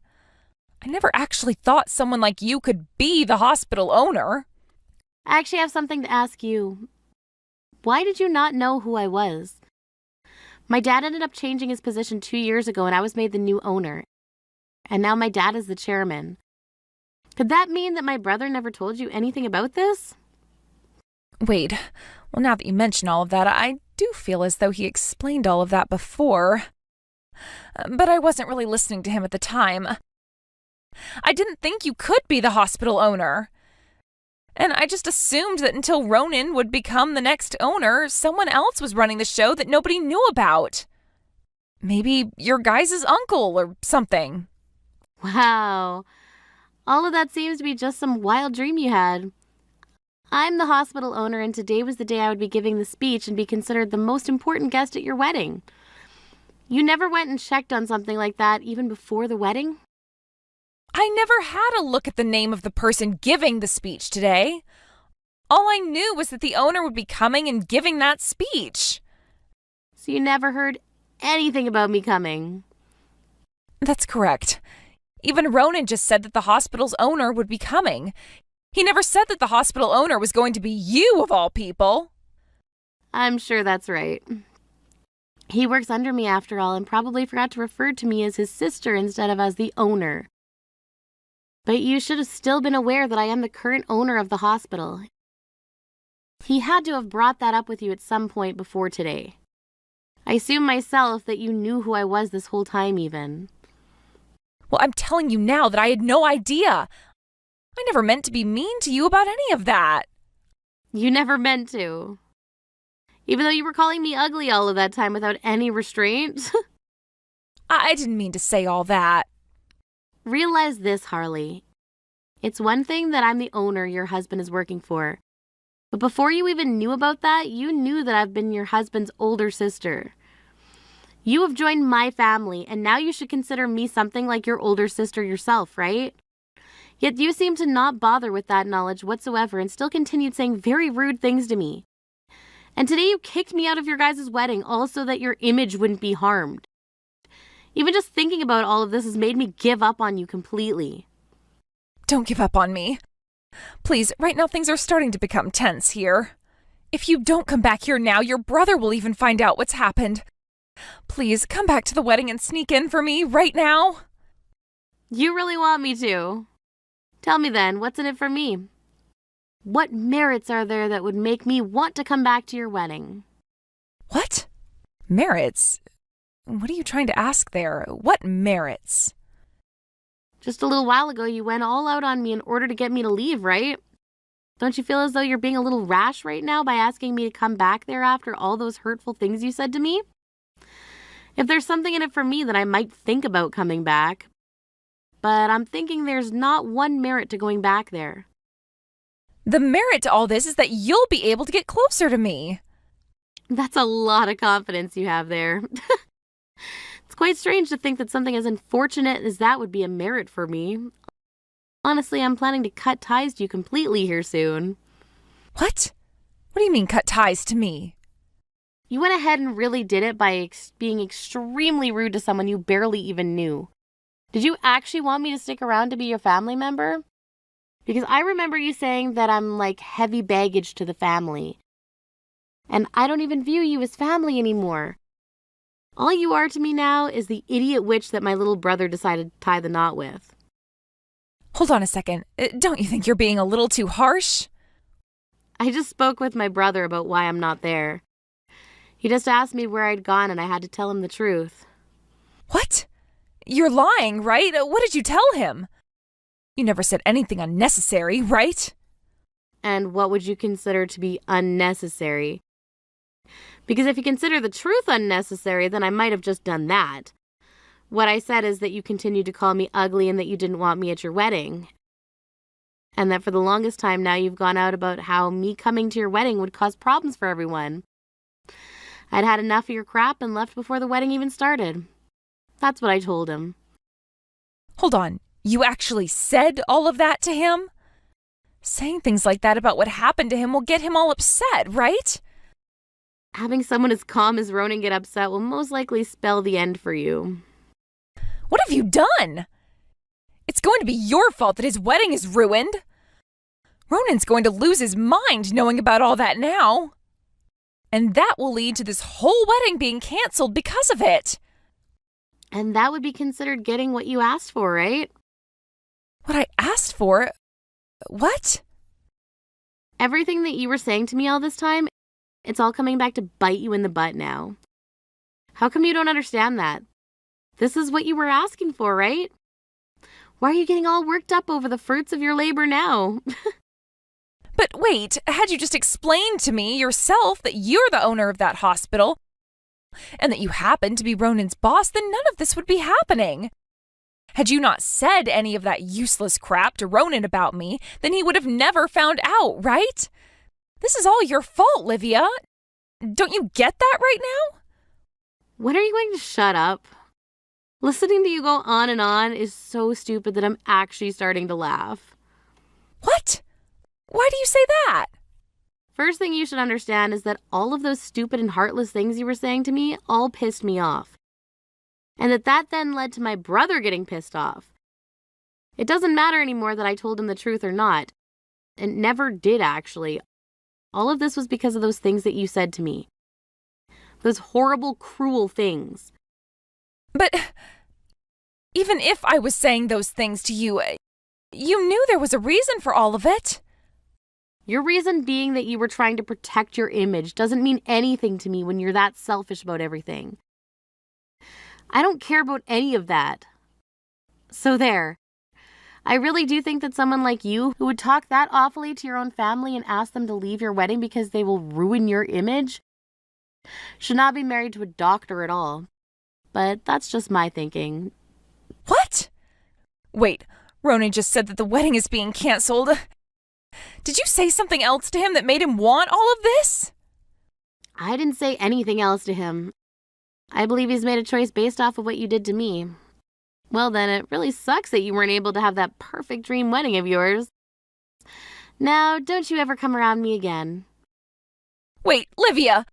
I never actually thought someone like you could be the hospital owner. I actually have something to ask you. Why did you not know who I was? My dad ended up changing his position 2 years ago and I was made the new owner. And now my dad is the chairman. Could that mean that my brother never told you anything about this? Wait, well now that you mention all of that, I do feel as though he explained all of that before. But I wasn't really listening to him at the time. I didn't think you could be the hospital owner. And I just assumed that until Ronan would become the next owner, someone else was running the show that nobody knew about. Maybe your guys' uncle or something. Wow. All of that seems to be just some wild dream you had. I'm the hospital owner, and today was the day I would be giving the speech and be considered the most important guest at your wedding. You never went and checked on something like that even before the wedding? I never had a look at the name of the person giving the speech today. All I knew was that the owner would be coming and giving that speech. So you never heard anything about me coming? That's correct. Even Ronan just said that the hospital's owner would be coming. He never said that the hospital owner was going to be you, of all people. I'm sure that's right. He works under me after all and probably forgot to refer to me as his sister instead of as the owner. But you should have still been aware that I am the current owner of the hospital. He had to have brought that up with you at some point before today. I assume myself that you knew who I was this whole time even. Well, I'm telling you now that I had no idea. I never meant to be mean to you about any of that. You never meant to. Even though you were calling me ugly all of that time without any restraint. I didn't mean to say all that. Realize this, Harley. It's one thing that I'm the owner your husband is working for. But before you even knew about that, you knew that I've been your husband's older sister. You have joined my family, and now you should consider me something like your older sister yourself, right? Yet you seem to not bother with that knowledge whatsoever and still continued saying very rude things to me. And today you kicked me out of your guys' wedding, all so that your image wouldn't be harmed. Even just thinking about all of this has made me give up on you completely. Don't give up on me. Please, right now things are starting to become tense here. If you don't come back here now, your brother will even find out what's happened. Please, come back to the wedding and sneak in for me right now. You really want me to? Tell me then, what's in it for me? What merits are there that would make me want to come back to your wedding? What? Merits? What are you trying to ask there? What merits? Just a little while ago, you went all out on me in order to get me to leave, right? Don't you feel as though you're being a little rash right now by asking me to come back there after all those hurtful things you said to me? If there's something in it for me, then I might think about coming back. But I'm thinking there's not one merit to going back there. The merit to all this is that you'll be able to get closer to me. That's a lot of confidence you have there. It's quite strange to think that something as unfortunate as that would be a merit for me. Honestly, I'm planning to cut ties to you completely here soon. What? What do you mean cut ties to me? You went ahead and really did it by being extremely rude to someone you barely even knew. Did you actually want me to stick around to be your family member? Because I remember you saying that I'm like heavy baggage to the family. And I don't even view you as family anymore. All you are to me now is the idiot witch that my little brother decided to tie the knot with. Hold on a second. Don't you think you're being a little too harsh? I just spoke with my brother about why I'm not there. He just asked me where I'd gone and I had to tell him the truth. What? You're lying, right? What did you tell him? You never said anything unnecessary, right? And what would you consider to be unnecessary? Because if you consider the truth unnecessary, then I might have just done that. What I said is that you continued to call me ugly and that you didn't want me at your wedding. And that for the longest time now you've gone out about how me coming to your wedding would cause problems for everyone. I'd had enough of your crap and left before the wedding even started. That's what I told him. Hold on. You actually said all of that to him? Saying things like that about what happened to him will get him all upset, right? Having someone as calm as Ronan get upset will most likely spell the end for you. What have you done? It's going to be your fault that his wedding is ruined. Ronan's going to lose his mind knowing about all that now. And that will lead to this whole wedding being canceled because of it. And that would be considered getting what you asked for, right? What I asked for? What? Everything that you were saying to me all this time, it's all coming back to bite you in the butt now. How come you don't understand that? This is what you were asking for, right? Why are you getting all worked up over the fruits of your labor now? But wait, had you just explained to me yourself that you're the owner of that hospital and that you happen to be Ronan's boss, then none of this would be happening. Had you not said any of that useless crap to Ronan about me, then he would have never found out, right? This is all your fault, Livia. Don't you get that right now? When are you going to shut up? Listening to you go on and on is so stupid that I'm actually starting to laugh. What? Why do you say that? First thing you should understand is that all of those stupid and heartless things you were saying to me all pissed me off. And that then led to my brother getting pissed off. It doesn't matter anymore that I told him the truth or not. It never did, actually. All of this was because of those things that you said to me. Those horrible, cruel things. But even if I was saying those things to you, you knew there was a reason for all of it. Your reason being that you were trying to protect your image doesn't mean anything to me when you're that selfish about everything. I don't care about any of that. So there. I really do think that someone like you, who would talk that awfully to your own family and ask them to leave your wedding because they will ruin your image, should not be married to a doctor at all. But that's just my thinking. What? Wait, Ronan just said that the wedding is being canceled. Did you say something else to him that made him want all of this? I didn't say anything else to him. I believe he's made a choice based off of what you did to me. Well then, it really sucks that you weren't able to have that perfect dream wedding of yours. Now, don't you ever come around me again. Wait, Livia!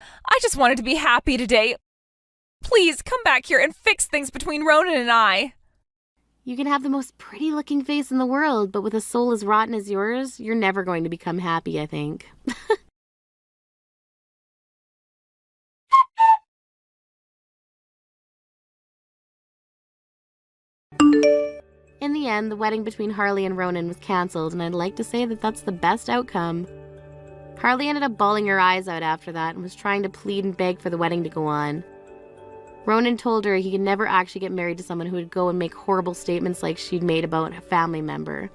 I just wanted to be happy today. Please, come back here and fix things between Ronan and I. You can have the most pretty-looking face in the world, but with a soul as rotten as yours, you're never going to become happy, I think. In the end, the wedding between Harley and Ronan was cancelled, and I'd like to say that that's the best outcome. Harley ended up bawling her eyes out after that and was trying to plead and beg for the wedding to go on. Ronan told her he could never actually get married to someone who would go and make horrible statements like she'd made about a family member.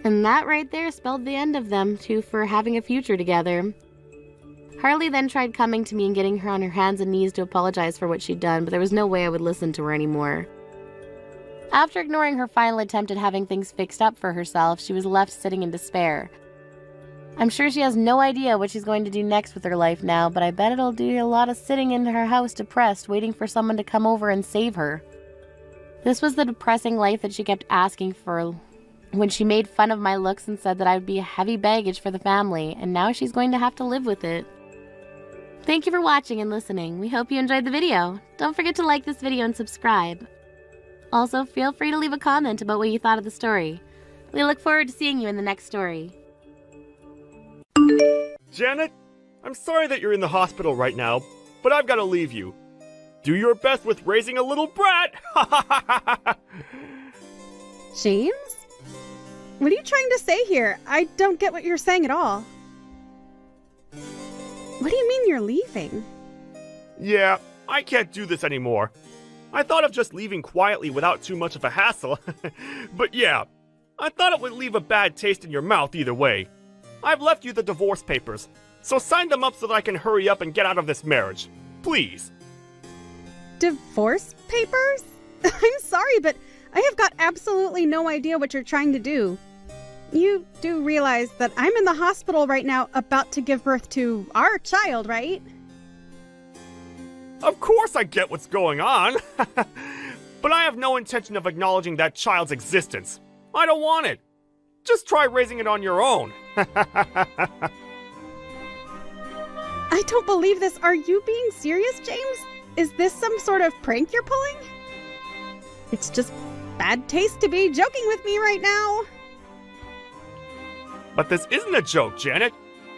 And that right there spelled the end of them two for having a future together. Harley then tried coming to me and getting her on her hands and knees to apologize for what she'd done, but there was no way I would listen to her anymore. After ignoring her final attempt at having things fixed up for herself, she was left sitting in despair. I'm sure she has no idea what she's going to do next with her life now, but I bet it'll do a lot of sitting in her house depressed, waiting for someone to come over and save her. This was the depressing life that she kept asking for when she made fun of my looks and said that I would be a heavy baggage for the family, and now she's going to have to live with it. Thank you for watching and listening. We hope you enjoyed the video. Don't forget to like this video and subscribe. Also, feel free to leave a comment about what you thought of the story. We look forward to seeing you in the next story. Janet, I'm sorry that you're in the hospital right now, but I've got to leave you. Do your best with raising a little brat! James? What are you trying to say here? I don't get what you're saying at all. What do you mean you're leaving? Yeah, I can't do this anymore. I thought of just leaving quietly without too much of a hassle. But yeah, I thought it would leave a bad taste in your mouth either way. I've left you the divorce papers, so sign them up so that I can hurry up and get out of this marriage. Please. Divorce papers? I'm sorry, but I have got absolutely no idea what you're trying to do. You do realize that I'm in the hospital right now about to give birth to our child, right? Of course I get what's going on. But I have no intention of acknowledging that child's existence. I don't want it. Just try raising it on your own. I don't believe this. Are you being serious, James? Is this some sort of prank you're pulling? It's just bad taste to be joking with me right now. But this isn't a joke, Janet.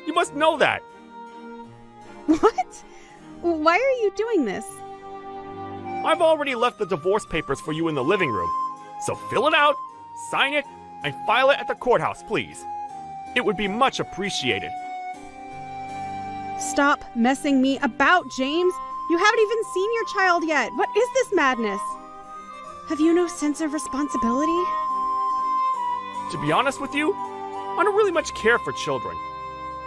You must know that. What? Why are you doing this? I've already left the divorce papers for you in the living room. So fill it out, sign it, and file it at the courthouse, please. It would be much appreciated. Stop messing me about, James. You haven't even seen your child yet. What is this madness? Have you no sense of responsibility? To be honest with you, I don't really much care for children.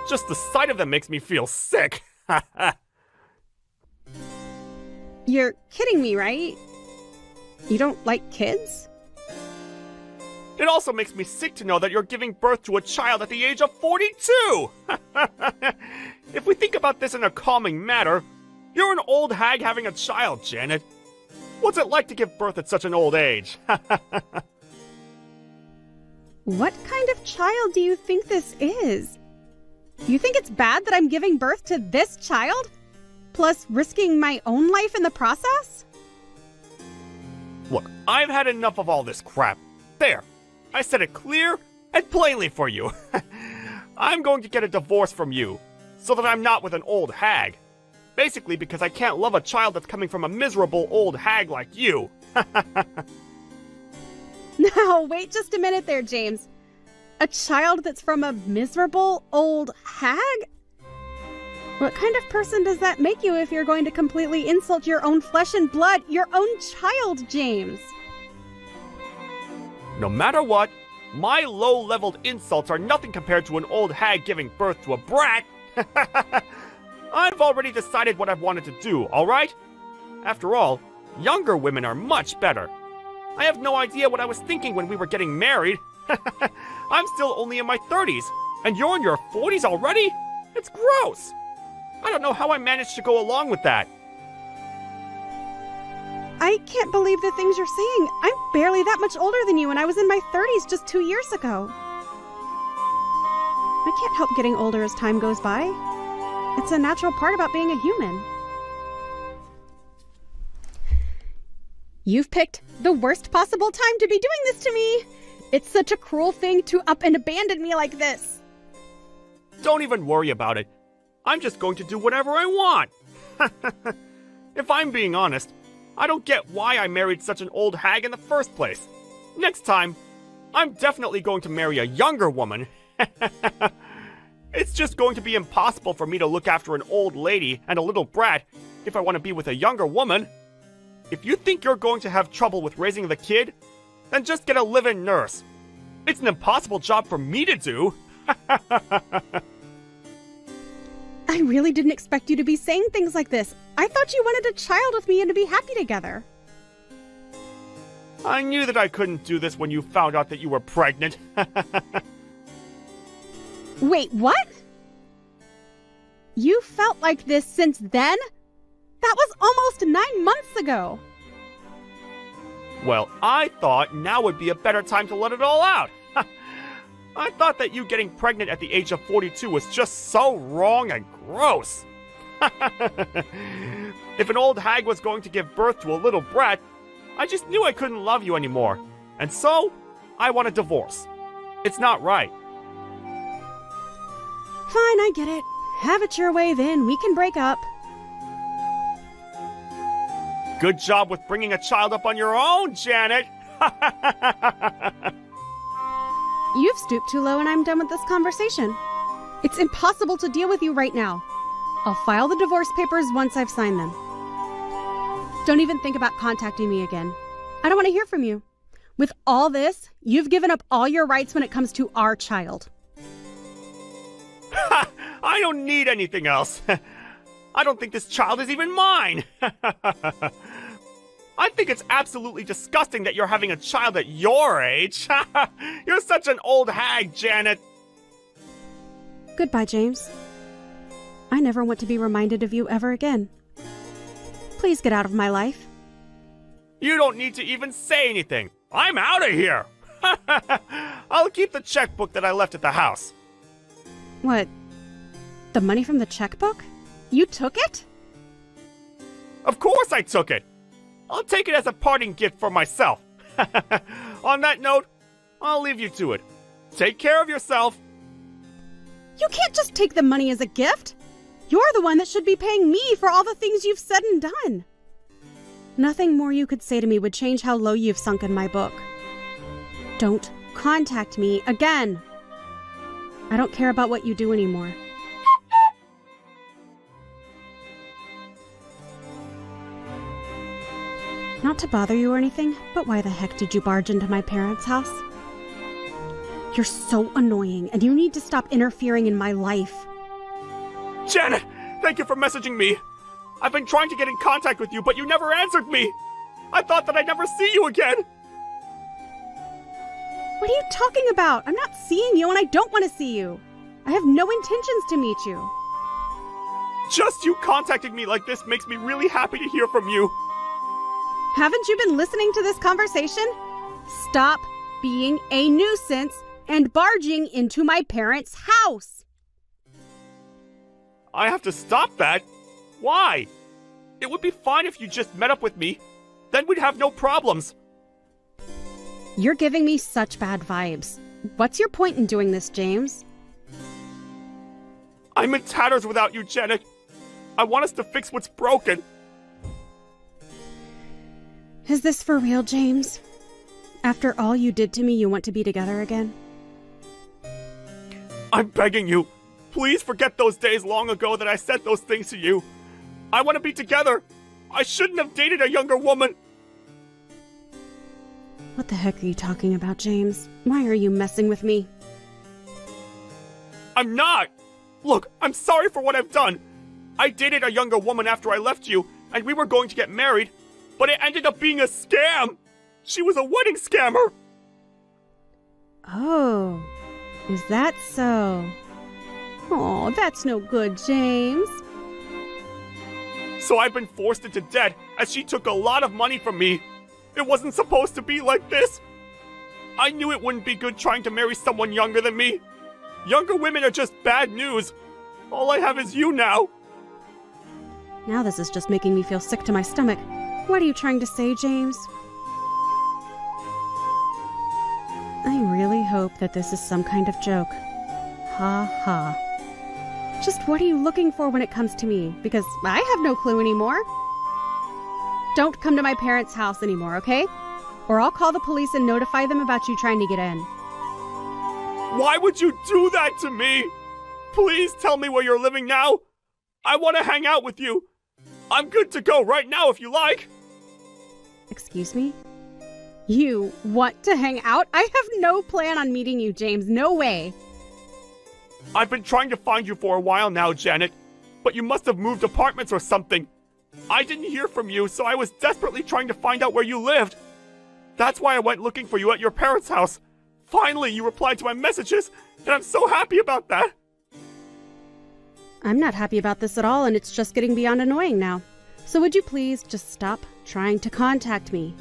Just the sight of them makes me feel sick. You're kidding me, right? You don't like kids? It also makes me sick to know that you're giving birth to a child at the age of 42! If we think about this in a calming manner, you're an old hag having a child, Janet. What's it like to give birth at such an old age? What kind of child do you think this is? You think it's bad that I'm giving birth to this child? Plus risking my own life in the process? Look, I've had enough of all this crap. There, I said it clear and plainly for you. I'm going to get a divorce from you, so that I'm not with an old hag. Basically because I can't love a child that's coming from a miserable old hag like you. Now, wait just a minute there, James. A child that's from a miserable old hag? What kind of person does that make you if you're going to completely insult your own flesh and blood, your own child, James? No matter what, my low-leveled insults are nothing compared to an old hag giving birth to a brat. I've already decided what I've wanted to do, alright? After all, younger women are much better. I have no idea what I was thinking when we were getting married. I'm still only in my 30s, and you're in your 40s already? It's gross. I don't know how I managed to go along with that. I can't believe the things you're saying. I'm barely that much older than you, and I was in my 30s just 2 years ago. I can't help getting older as time goes by. It's a natural part about being a human. You've picked the worst possible time to be doing this to me. It's such a cruel thing to up and abandon me like this. Don't even worry about it. I'm just going to do whatever I want. If I'm being honest, I don't get why I married such an old hag in the first place. Next time, I'm definitely going to marry a younger woman. It's just going to be impossible for me to look after an old lady and a little brat if I want to be with a younger woman. If you think you're going to have trouble with raising the kid, then just get a live-in nurse. It's an impossible job for me to do. I really didn't expect you to be saying things like this. I thought you wanted a child with me and to be happy together. I knew that I couldn't do this when you found out that you were pregnant. Wait, what? You felt like this since then? That was almost 9 months ago. Well, I thought now would be a better time to let it all out. I thought that you getting pregnant at the age of 42 was just so wrong and gross. If an old hag was going to give birth to a little brat, I just knew I couldn't love you anymore. And so, I want a divorce. It's not right. Fine, I get it. Have it your way then. We can break up. Good job with bringing a child up on your own, Janet. You've stooped too low and I'm done with this conversation. It's impossible to deal with you right now. I'll file the divorce papers once I've signed them. Don't even think about contacting me again. I don't want to hear from you. With all this, you've given up all your rights when it comes to our child. I don't need anything else. I don't think this child is even mine. I think it's absolutely disgusting that you're having a child at your age. You're such an old hag, Janet. Goodbye, James. I never want to be reminded of you ever again. Please get out of my life. You don't need to even say anything. I'm out of here. I'll keep the checkbook that I left at the house. What? The money from the checkbook? You took it? Of course I took it. I'll take it as a parting gift for myself. On that note, I'll leave you to it. Take care of yourself. You can't just take the money as a gift. You're the one that should be paying me for all the things you've said and done. Nothing more you could say to me would change how low you've sunk in my book. Don't contact me again. I don't care about what you do anymore. Not to bother you or anything, but why the heck did you barge into my parents' house? You're so annoying, and you need to stop interfering in my life. Janet, thank you for messaging me. I've been trying to get in contact with you, but you never answered me. I thought that I'd never see you again! What are you talking about? I'm not seeing you and I don't want to see you. I have no intentions to meet you. Just you contacting me like this makes me really happy to hear from you. Haven't you been listening to this conversation? Stop being a nuisance and barging into my parents' house. I have to stop that? Why? It would be fine if you just met up with me. Then we'd have no problems. You're giving me such bad vibes. What's your point in doing this, James? I'm in tatters without you, Janet. I want us to fix what's broken. Is this for real, James? After all you did to me, you want to be together again? I'm begging you. Please forget those days long ago that I said those things to you. I want to be together. I shouldn't have dated a younger woman. What the heck are you talking about, James? Why are you messing with me? I'm not. Look, I'm sorry for what I've done. I dated a younger woman after I left you, and we were going to get married, but it ended up being a scam. She was a wedding scammer. Oh, is that so? Oh, that's no good, James. So I've been forced into debt as she took a lot of money from me. It wasn't supposed to be like this. I knew it wouldn't be good trying to marry someone younger than me. Younger women are just bad news. All I have is you now. Now this is just making me feel sick to my stomach. What are you trying to say, James? I really hope that this is some kind of joke. Ha ha. Just what are you looking for when it comes to me? Because I have no clue anymore. Don't come to my parents' house anymore, okay? Or I'll call the police and notify them about you trying to get in. Why would you do that to me? Please tell me where you're living now. I want to hang out with you. I'm good to go right now if you like. Excuse me? You want to hang out? I have no plan on meeting you, James. No way. I've been trying to find you for a while now, Janet. But you must have moved apartments or something. I didn't hear from you, so I was desperately trying to find out where you lived. That's why I went looking for you at your parents' house. Finally, you replied to my messages, and I'm so happy about that. I'm not happy about this at all, and it's just getting beyond annoying now. So would you please just stop trying to contact me?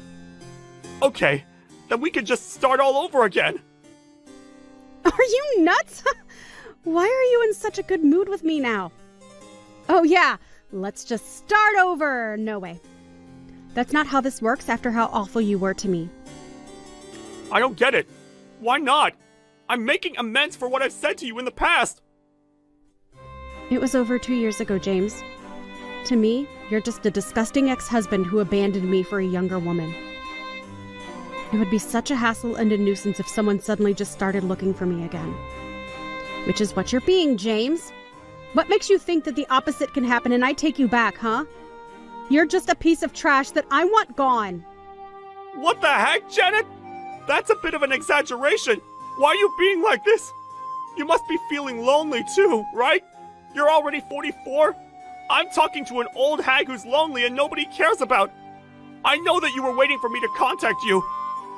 Okay, then we can just start all over again. Are you nuts? Why are you in such a good mood with me now? Oh yeah, let's just start over. No way. That's not how this works after how awful you were to me. I don't get it. Why not? I'm making amends for what I've said to you in the past. It was over 2 years ago, James. To me, you're just a disgusting ex-husband who abandoned me for a younger woman. It would be such a hassle and a nuisance if someone suddenly just started looking for me again. Which is what you're being, James. What makes you think that the opposite can happen and I take you back, huh? You're just a piece of trash that I want gone. What the heck, Janet? That's a bit of an exaggeration. Why are you being like this? You must be feeling lonely too, right? You're already 44? I'm talking to an old hag who's lonely and nobody cares about. I know that you were waiting for me to contact you.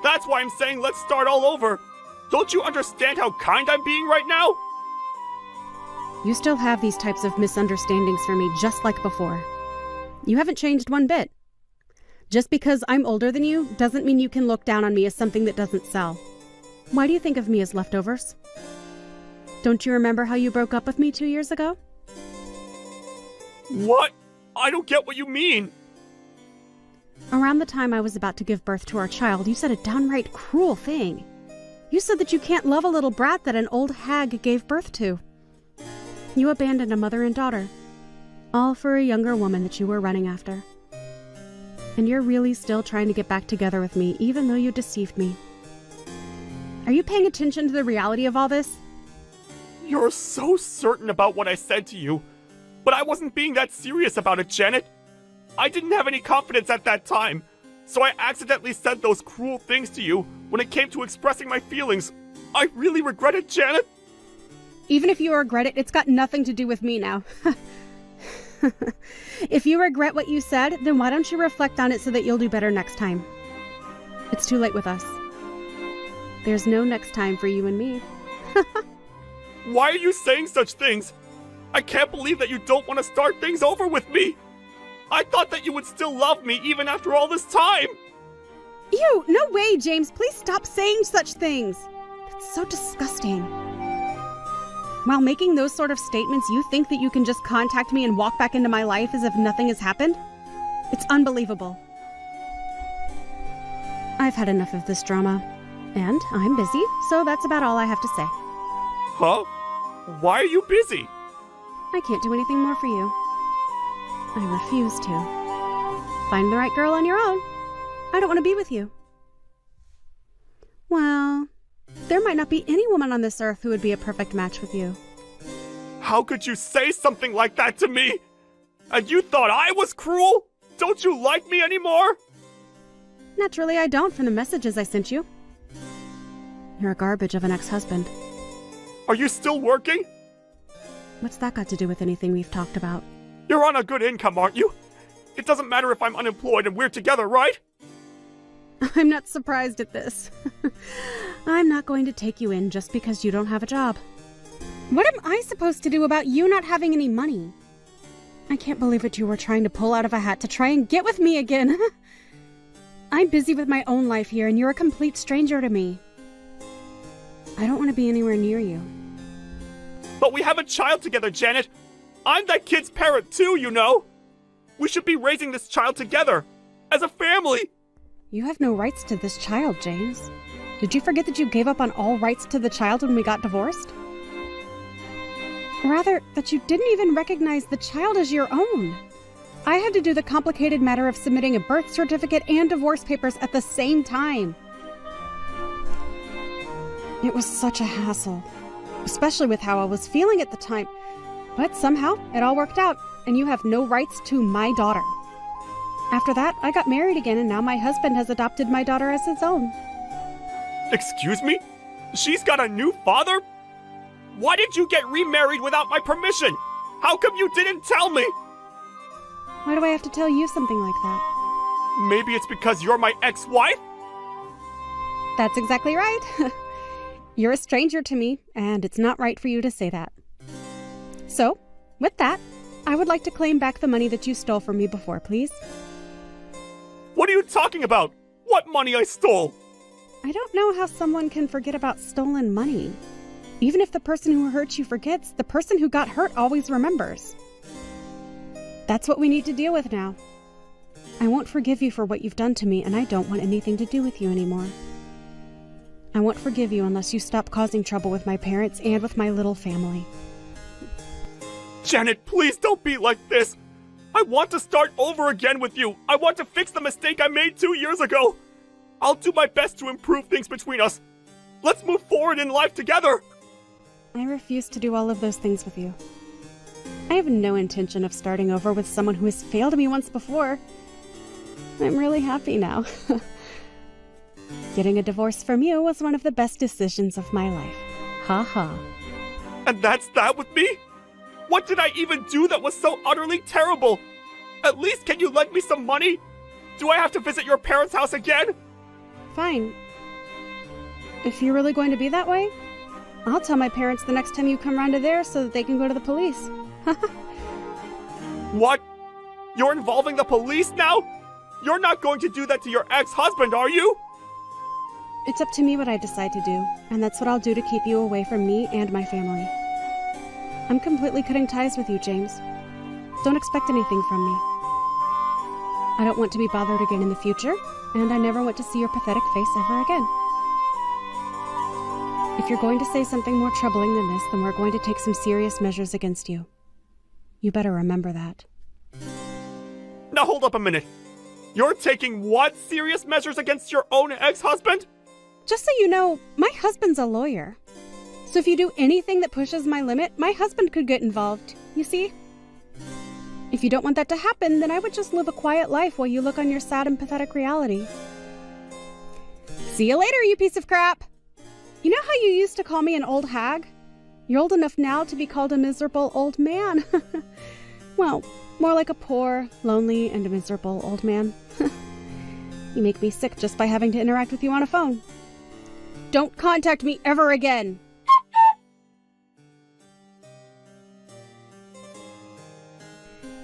That's why I'm saying let's start all over. Don't you understand how kind I'm being right now? You still have these types of misunderstandings for me just like before. You haven't changed one bit. Just because I'm older than you doesn't mean you can look down on me as something that doesn't sell. Why do you think of me as leftovers? Don't you remember how you broke up with me 2 years ago? What? I don't get what you mean. Around the time I was about to give birth to our child, you said a downright cruel thing. You said that you can't love a little brat that an old hag gave birth to. You abandoned a mother and daughter, all for a younger woman that you were running after. And you're really still trying to get back together with me, even though you deceived me. Are you paying attention to the reality of all this? You're so certain about what I said to you. But I wasn't being that serious about it, Janet. I didn't have any confidence at that time, so I accidentally said those cruel things to you when it came to expressing my feelings. I really regret it, Janet. Even if you regret it, it's got nothing to do with me now. If you regret what you said, then why don't you reflect on it so that you'll do better next time? It's too late with us. There's no next time for you and me. Why are you saying such things? I can't believe that you don't want to start things over with me. I thought that you would still love me even after all this time. Ew, no way, James. Please stop saying such things. That's so disgusting. While making those sort of statements, you think that you can just contact me and walk back into my life as if nothing has happened? It's unbelievable. I've had enough of this drama. And I'm busy, so that's about all I have to say. Huh? Why are you busy? I can't do anything more for you. I refuse to. Find the right girl on your own. I don't want to be with you. Well, there might not be any woman on this earth who would be a perfect match with you. How could you say something like that to me? And you thought I was cruel? Don't you like me anymore? Naturally, I don't from the messages I sent you. You're a garbage of an ex-husband. Are you still working? What's that got to do with anything we've talked about? You're on a good income, aren't you? It doesn't matter if I'm unemployed and we're together, right? I'm not surprised at this. I'm not going to take you in just because you don't have a job. What am I supposed to do about you not having any money? I can't believe what you were trying to pull out of a hat to try and get with me again. I'm busy with my own life here and you're a complete stranger to me. I don't want to be anywhere near you. But we have a child together, Janet. I'm that kid's parent too, you know. We should be raising this child together, as a family. You have no rights to this child, James. Did you forget that you gave up on all rights to the child when we got divorced? Rather, that you didn't even recognize the child as your own. I had to do the complicated matter of submitting a birth certificate and divorce papers at the same time. It was such a hassle, especially with how I was feeling at the time. But somehow, it all worked out, and you have no rights to my daughter. After that, I got married again, and now my husband has adopted my daughter as his own. Excuse me? She's got a new father? Why did you get remarried without my permission? How come you didn't tell me? Why do I have to tell you something like that? Maybe it's because you're my ex-wife? That's exactly right. You're a stranger to me, and it's not right for you to say that. So, with that, I would like to claim back the money that you stole from me before, please. What are you talking about? What money I stole? I don't know how someone can forget about stolen money. Even if the person who hurt you forgets, the person who got hurt always remembers. That's what we need to deal with now. I won't forgive you for what you've done to me, and I don't want anything to do with you anymore. I won't forgive you unless you stop causing trouble with my parents and with my little family. Janet, please don't be like this. I want to start over again with you. I want to fix the mistake I made 2 years ago. I'll do my best to improve things between us. Let's move forward in life together. I refuse to do all of those things with you. I have no intention of starting over with someone who has failed me once before. I'm really happy now. Getting a divorce from you was one of the best decisions of my life. Ha ha. And that's that with me? What did I even do that was so utterly terrible? At least can you lend me some money? Do I have to visit your parents' house again? Fine. If you're really going to be that way, I'll tell my parents the next time you come round to theirs so that they can go to the police. What? You're involving the police now? You're not going to do that to your ex-husband, are you? It's up to me what I decide to do, and that's what I'll do to keep you away from me and my family. I'm completely cutting ties with you, James. Don't expect anything from me. I don't want to be bothered again in the future, and I never want to see your pathetic face ever again. If you're going to say something more troubling than this, then we're going to take some serious measures against you. You better remember that. Now hold up a minute. You're taking what serious measures against your own ex-husband? Just so you know, my husband's a lawyer. So if you do anything that pushes my limit, my husband could get involved, you see? If you don't want that to happen, then I would just live a quiet life while you look on your sad and pathetic reality. See you later, you piece of crap! You know how you used to call me an old hag? You're old enough now to be called a miserable old man. Well, more like a poor, lonely, and miserable old man. You make me sick just by having to interact with you on a phone. Don't contact me ever again!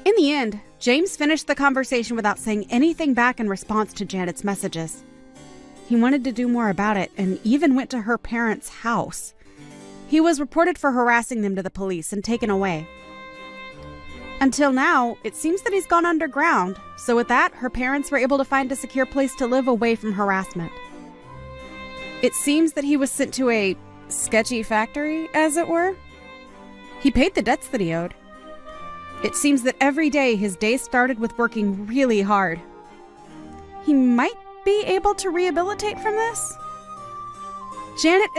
In the end, James finished the conversation without saying anything back in response to Janet's messages. He wanted to do more about it and even went to her parents' house. He was reported for harassing them to the police and taken away. Until now, it seems that he's gone underground, so with that, her parents were able to find a secure place to live away from harassment. It seems that he was sent to a sketchy factory, as it were. He paid the debts that he owed. It seems that every day his day started with working really hard. He might be able to rehabilitate from this? Janet is